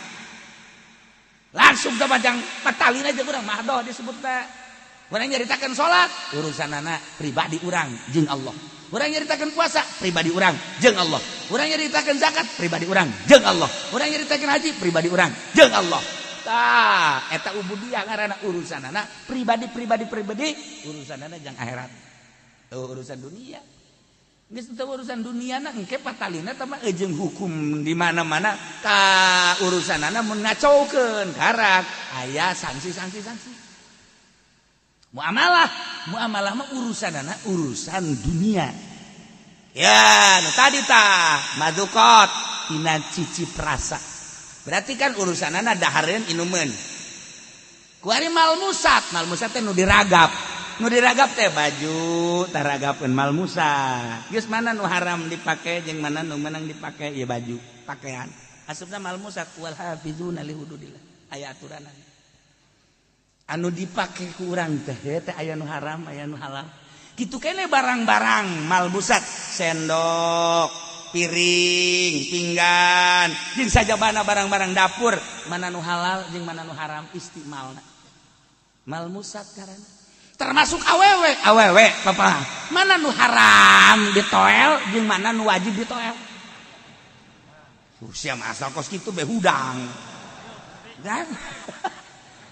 A: Langsung teh bajang patalina jeung urang mah doh disebut teh. Urang nyaritakeun salat urusanana pribadi urang jeung Allah. Urang nyaritakeun puasa pribadi urang jeung Allah. Urang nyaritakeun zakat pribadi urang jeung Allah. Urang nyaritakeun haji pribadi urang jeung Allah. Tah eta ubudiyah ngaranna urusanana pribadi urusanana jeung akhirat. Urusan dunia. Geus teu urusan duniana engke patalina teh mah jeung hukum di mana-mana ka urusanana mun ngacaukeun karak aya sanksi. Muamalah mah urusan dunia. Ya, nu tadi tah madukot tina cicip rasa. Berarti kan urusanana dahareun inumeun. Kuari malmusat teh nu diragap. Nu diragap teh baju taragapeun malmusat. Geus mana nu haram dipake jeung mana nu meunang dipake ieu baju pakaian. Asupna malmusat wal hafizuna li hududillah. Aya aturanna. Anu dipake ku urang teh aya nu haram, aya nu halal. Kitu keneh barang-barang malmusat, sendok, piring, pinggan, jeung sajabana barang-barang dapur, mana nu halal jeung mana nu haram istimalna. Malmusat karana termasuk awewe papa mana nu haram ditoel jeung mana nu wajib ditoel. Sia asal kos kitu behudang kan.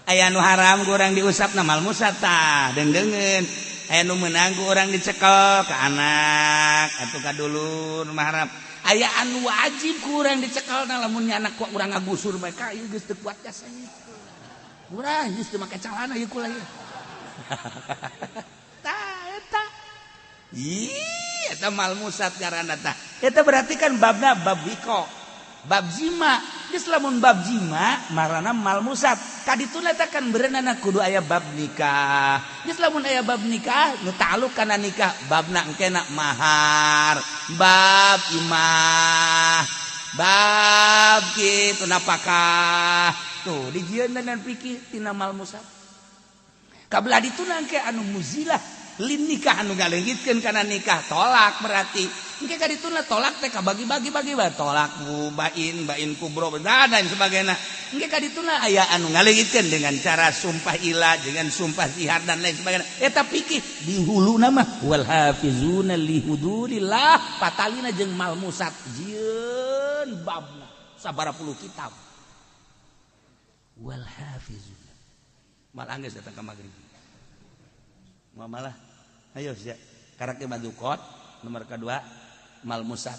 A: Aya nu haram ku urang diusapna malmusat tah deungeun. Aya nu meunang ku urang dicekel ka anak atuh ka dulur mah haram. Aya anu wajib ku urang dicekelna lamun nya anak ku urang ngagusur bae ka ieu geus teu kuat jasanya. Urang geus teu make calana ieu kula ieu. Eta malmusat ngaranna tah. Eta berarti kan babna bab wiko, bab jima. Geus lamun bab jima marana malmusat. Kadituna teh kan berenana kudu aya bab nikah. Geus lamun aya bab nikah nu ta'alluq kana nikah, babna engkena mahar, bab imah, bab kitu napakah. Tuh dijieun dan fikih tina malmusat. Kabelah dituna engke anu muzilah lin nikah anu ngaleungitkeun kana nikah tolak berarti engke kadituna tolak teh kabagi-bagi bae tolak bain kubro dan sebagainya. Engke kadituna aya anu ngaleungitkeun dengan cara sumpah ilah dengan sumpah zihar dan lain sebagainya. Eta pikih di huluna mah wal hafizuna li hududillah patalina jeung malmusat jieun babna sabaraha puluh kitab. Wal hafizuna mal anggeus datang ka magrib. Muamalah ayo sia karake madukot nomor kedua malmusat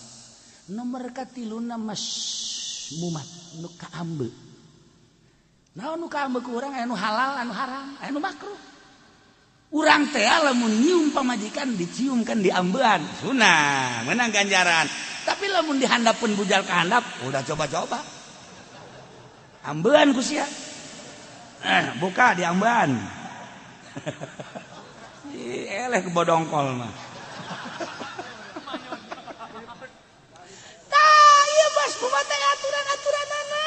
A: nomor katiluna masmumat nu kaambe. Naon nu kaambe ku urang aya nu halal anu haram aya nu makruh. Urang teh lamun nyium pamajikan diciumkan di ambean sunah menang ganjaran. Tapi lamun dihandapeun bujal ka handap udah coba-coba ambean ku sia buka di ambean. Eleh kebodongkol mah. Tah ieu bos kumaha teh aturan-aturanana.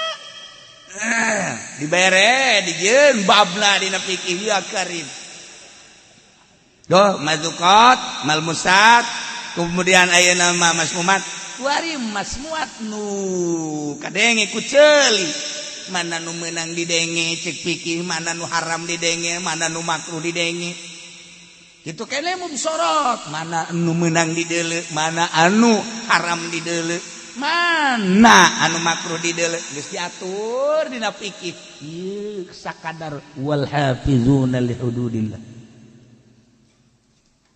A: Dibere dijieun babna dina fikih ya karim. Doh mazukot, malmusat, kemudian ayeuna mah masmumat. Kuari masmuat nu kadenge ku ceuli. Mana nu meunang didenge cek fikih, mana nu haram didenge, mana nu makruh didenge. Kitu keneh mumsorot, mana anu meunang dideuleu, mana anu haram dideuleu, mana anu makruh dideuleu, geus diatur dina fikih. Ieu sakadar wal hafizuna li hududillah.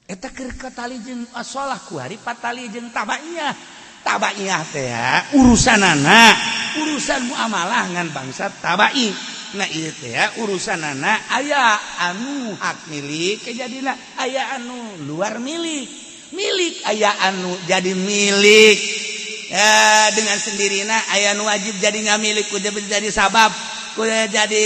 A: Eta keur katali jeung asolah kuari patali jeung tabaiyah. Tabaiyah teh urusanana urusan muamalah ngan bangsa tabai. Nah itu ya urusan anak aya anu hak milik kejadian aya anu luar milik aya anu jadi milik ya, dengan sendirinya aya anu wajib jadi nggak milik kudu jadi sabab kudu jadi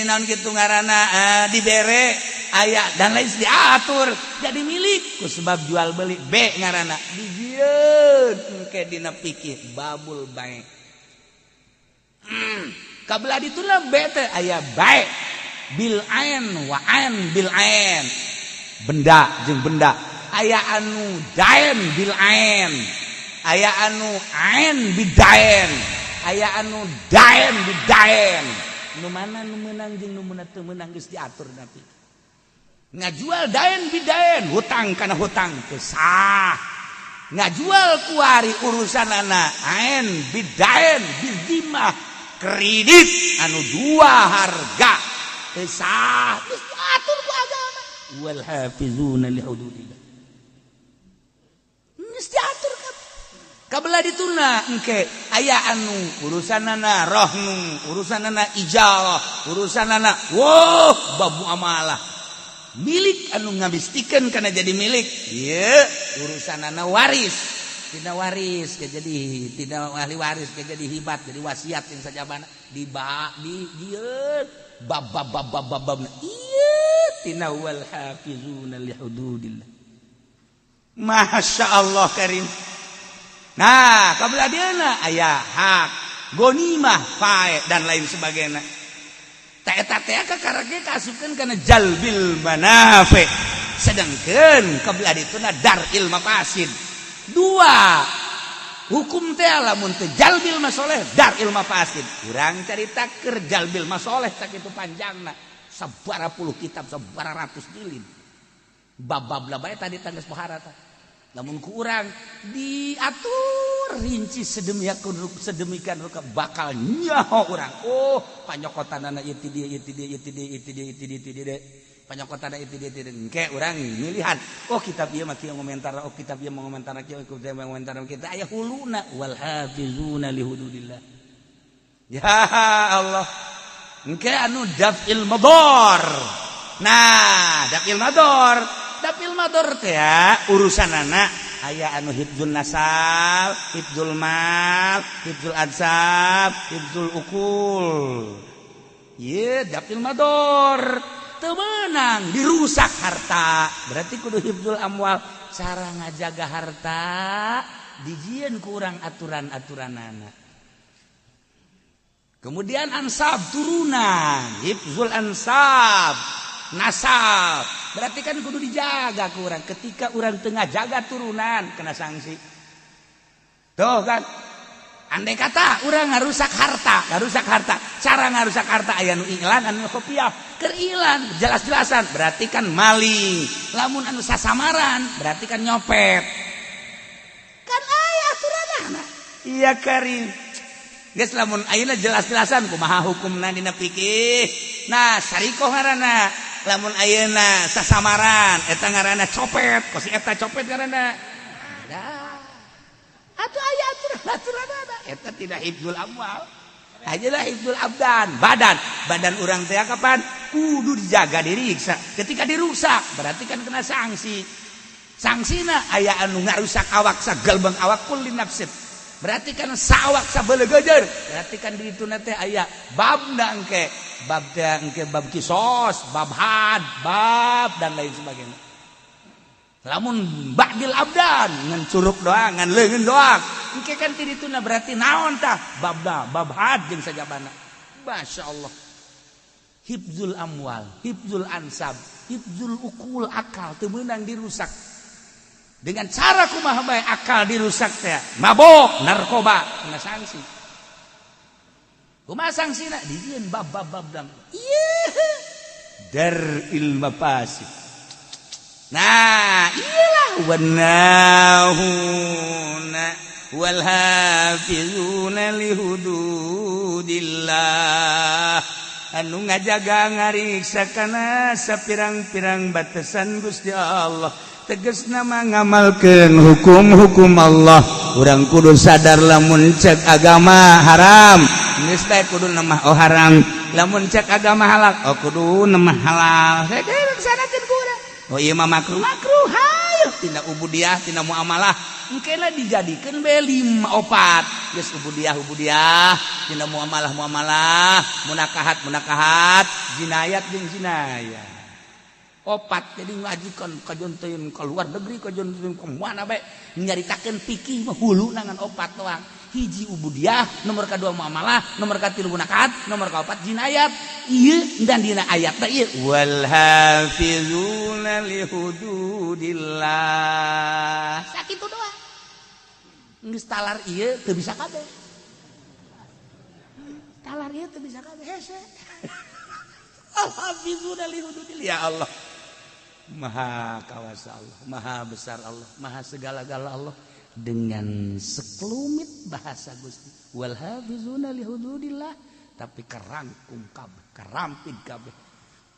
A: naon gitu ngaranna dibere aya dan lain diatur jadi milik ku sebab jual beli B ngaranna dijieun ke dina pikir babul bae kabelah dituna bete aya baik bil ain wa ain bil ain benda jeung benda aya anu daen bil ain aya anu ain bidaen aya anu daen bidaen nu mana nu meunang jeung nu teu meunang geus diatur nanti ngajual daen bidaen hutang kana hutang teu sah ngajual kuari urusanana ain bidaen bizimah kredit anu dua harga sah geus diatur ku agama wal hafizuna li hududillah geus diatur kabelah dituna engke aya anu urusanana rohnu urusanana ijalah urusanana babu amalah milik anu ngabistikeun kana jadi milik ieu urusanana waris tidak waris jadi tidak ahli waris jadi hibat jadi wasiat yang saja mana di bab iya tina wal hafizuna li hududillah masya Allah karim nah kabelah dieuna aya hak gonimah fae dan lain sebagainya eta teh kakarage kasupkeun kana jalbil manafi sedangkeun kabelah dituna daril mafasid dua hukum teh lamun teh jalbil masoleh daril mafasid urang carita keur jalbil masoleh tak itu panjangna sabaraha puluh kitab sabaraha ratus jilid bab-bab bae tadi tangges pohara tah lamun ku urang diatur rinci sedemikian rupa bakal nyaho urang panyokotanana ieu ti dia panyokotan itu dia engke urang milihan kitab ieu mah kieu ngomentar kitab ieu ngomentar kieu ngomentar kita aya huluna wal hafizuna li hududillah ya Allah engke anu daf'il madar nah daf'il madar teh ya urusanana aya anu hifdzul nasal hifdzul mal hifdzul ansab hifdzul ukul ieu daf'il madar temenang dirusak harta berarti kudu hifdzul amwal cara ngajaga harta dijieun kurang aturan-aturanana kemudian ansab turunan hifdzul ansab nasab berarti kan kudu dijaga kurang ketika urang tengah jaga turunan kena sanksi tuh kan andai kata urang ngarusak harta cara ngarusak harta aya nu iklan anu kopiah keur iklan jelas-jelasan berarti kan maling lamun anu sasamaran berarti kan nyopet kan aya aturanana iya karim geus lamun ayeuna jelas-jelasan kumaha hukumna dina fikih nah sarikoh ngaranna lamun ayeuna sasamaran eta ngaranna copet kosi eta copet ngaranna atuh aya aturan-aturanana eta tidak hifdzul amwal ajalah hifdzul badan urang teh kapan kudu dijaga diriksa ketika dirusak berarti kan kena sangsina aya anu ngarusak awak sagalbang awak kulli nafsin berarti kan sawak sabeuleugeujeun berarti kan di dituna teh aya babna engke bab kisos bab had bab dan lain sebagainya lamun ba'dil abdan ngan curug doang ngan leungeun doang engke kan ti dituna berarti naon tah bab had jeung sajabana masyaallah hifdzul amwal hifdzul ansab hifdzul ukul akal teu meunang dirusak dengan cara kumaha bae akal dirusak teh mabok narkoba kena sanksi kumaha sangsina dijieun bab dam ieu daril mafasid nah iyalah wanahuna wal hafizuna li hududillah anu ngajaga ngariksa kana sapirang-pirang batasan Gusti Allah tegasna mah ngamalkeun hukum-hukum Allah urang kudu sadar lamun cek agama haram geus bae kudu mah haram lamun cek agama halal kudu mah halal sanakeun ku urang ieu mah makruh hayu tina ubudiyah tina muamalah engkena dijadikeun bae 5 4 geus ubudiyah tina muamalah munakahat jinayat jeung jinayah 4 jadi ngajikeun kajonteun ka luar negeri kajonteun ka mana bae nyaritakeun fikih mah hulu nangan 4 doang hiji ubudiyah nomor kedua muamalah nomor katilu munakahat nomor kaopat jinayat ieu dan dina ayatna ieu wal hafizuna li hududillah sakitu doang geus talar ieu teu bisa kabeh hese al hafizuna li hududillah ya Allah maha kawasa Allah maha besar Allah maha segala-gala Allah dengan sekelumit bahasa Gusti wal hafizuna li hududillah tapi kerangkum kabeh kerampid kabeh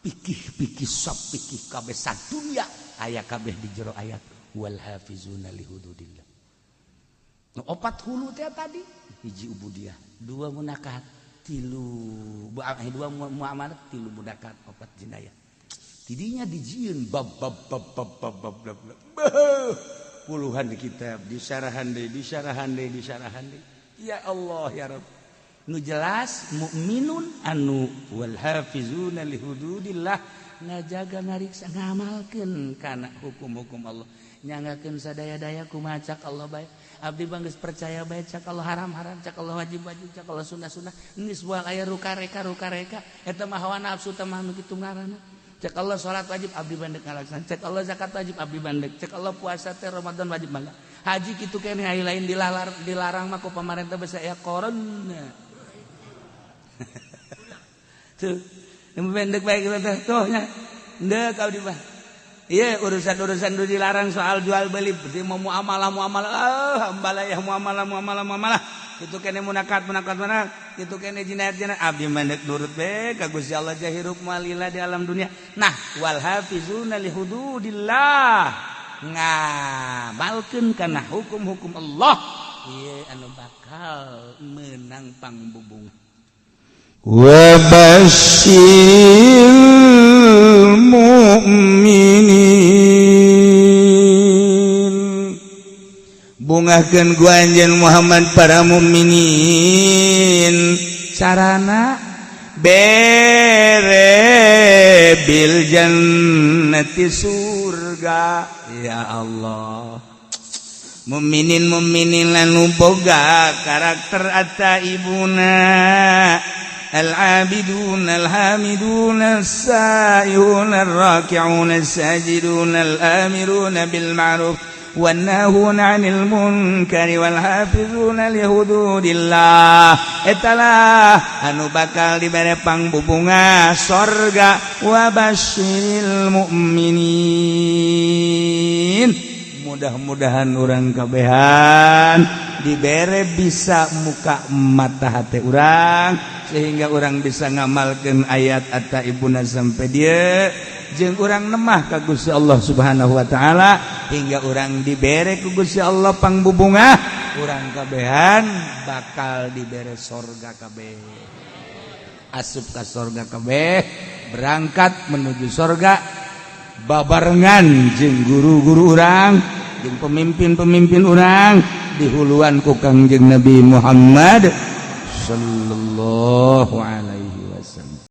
A: pikih sab pikih kabeh sadunya aya kabeh di jero ayat wal hafizuna li hududillah nu 4 hulu teh tadi hiji ubudiyah 2 munakahat 3 muamalah 3 munakahat 4 jinayah tidinya dijieun bab puluhan di kitab disyarahan deui ya Allah ya Rabb nu jelas mukminun anu wal hafizuna li hududillah ngajaga ngariksa ngamalkeun kana hukum-hukum Allah nyangakeun sadaya-daya kumaha cak Allah bae abdi mah geus percaya bae cak Allah haram-haram cak Allah wajib-wajib cak Allah sunah-sunah geus moal aya ruka-reka eta mah hawa nafsu teh mah nu kitu ngaranna cek Allah salat wajib abdi bandek ngalaksanakeun cek Allah zakat wajib abdi bandek cek Allah puasa teh Ramadan wajib mangga haji kitu keneh aya lain dilarang mah ku pamarentah basa aya corona tuh yang bandek bae kita teh tuh nya henteu ka abdi mah ieu urusan-urusan nu dilarang soal jual beli berarti muamalah hambalah ya muamalah itu kene munakat mana itu kene jinayat abdi mandek nurut be ka Gusti Allah jahirup malila di alam dunia nah wal hafizuna li hududillah ngamalkeun kana hukum-hukum Allah ieu anu bakal menang pangbubung wa basyiril mu'minin bungakeun ku anjeun Muhammad para mukminin sarana bere bil jannati surga ya Allah mukminin lanu boga karakter ataibuna al-abidun al-hamidun as-sa'ihun ar-raki'un as-sajidun al-amirun bil ma'ruf wan-nahun 'anil munkari wal hafizuna li hududillah etalah anu bakal dibere pangbubunga surga wa basyiril mu'minin mudah-mudahan urang kabehan dibere bisa muka mata hati urang sehingga urang bisa ngamalkeun ayat ataibuna sampai dia jeung urang nemah ka Gusti Allah Subhanahu wa taala hingga urang dibere ku Gusti Allah pangbubungah urang kabehan bakal dibere surga kabeh asup ka surga kabeh berangkat menuju surga babarengan jeung guru-guru urang jeung pemimpin-pemimpin urang dihuluan ku Kangjeng Nabi Muhammad sallallahu alaihi wasallam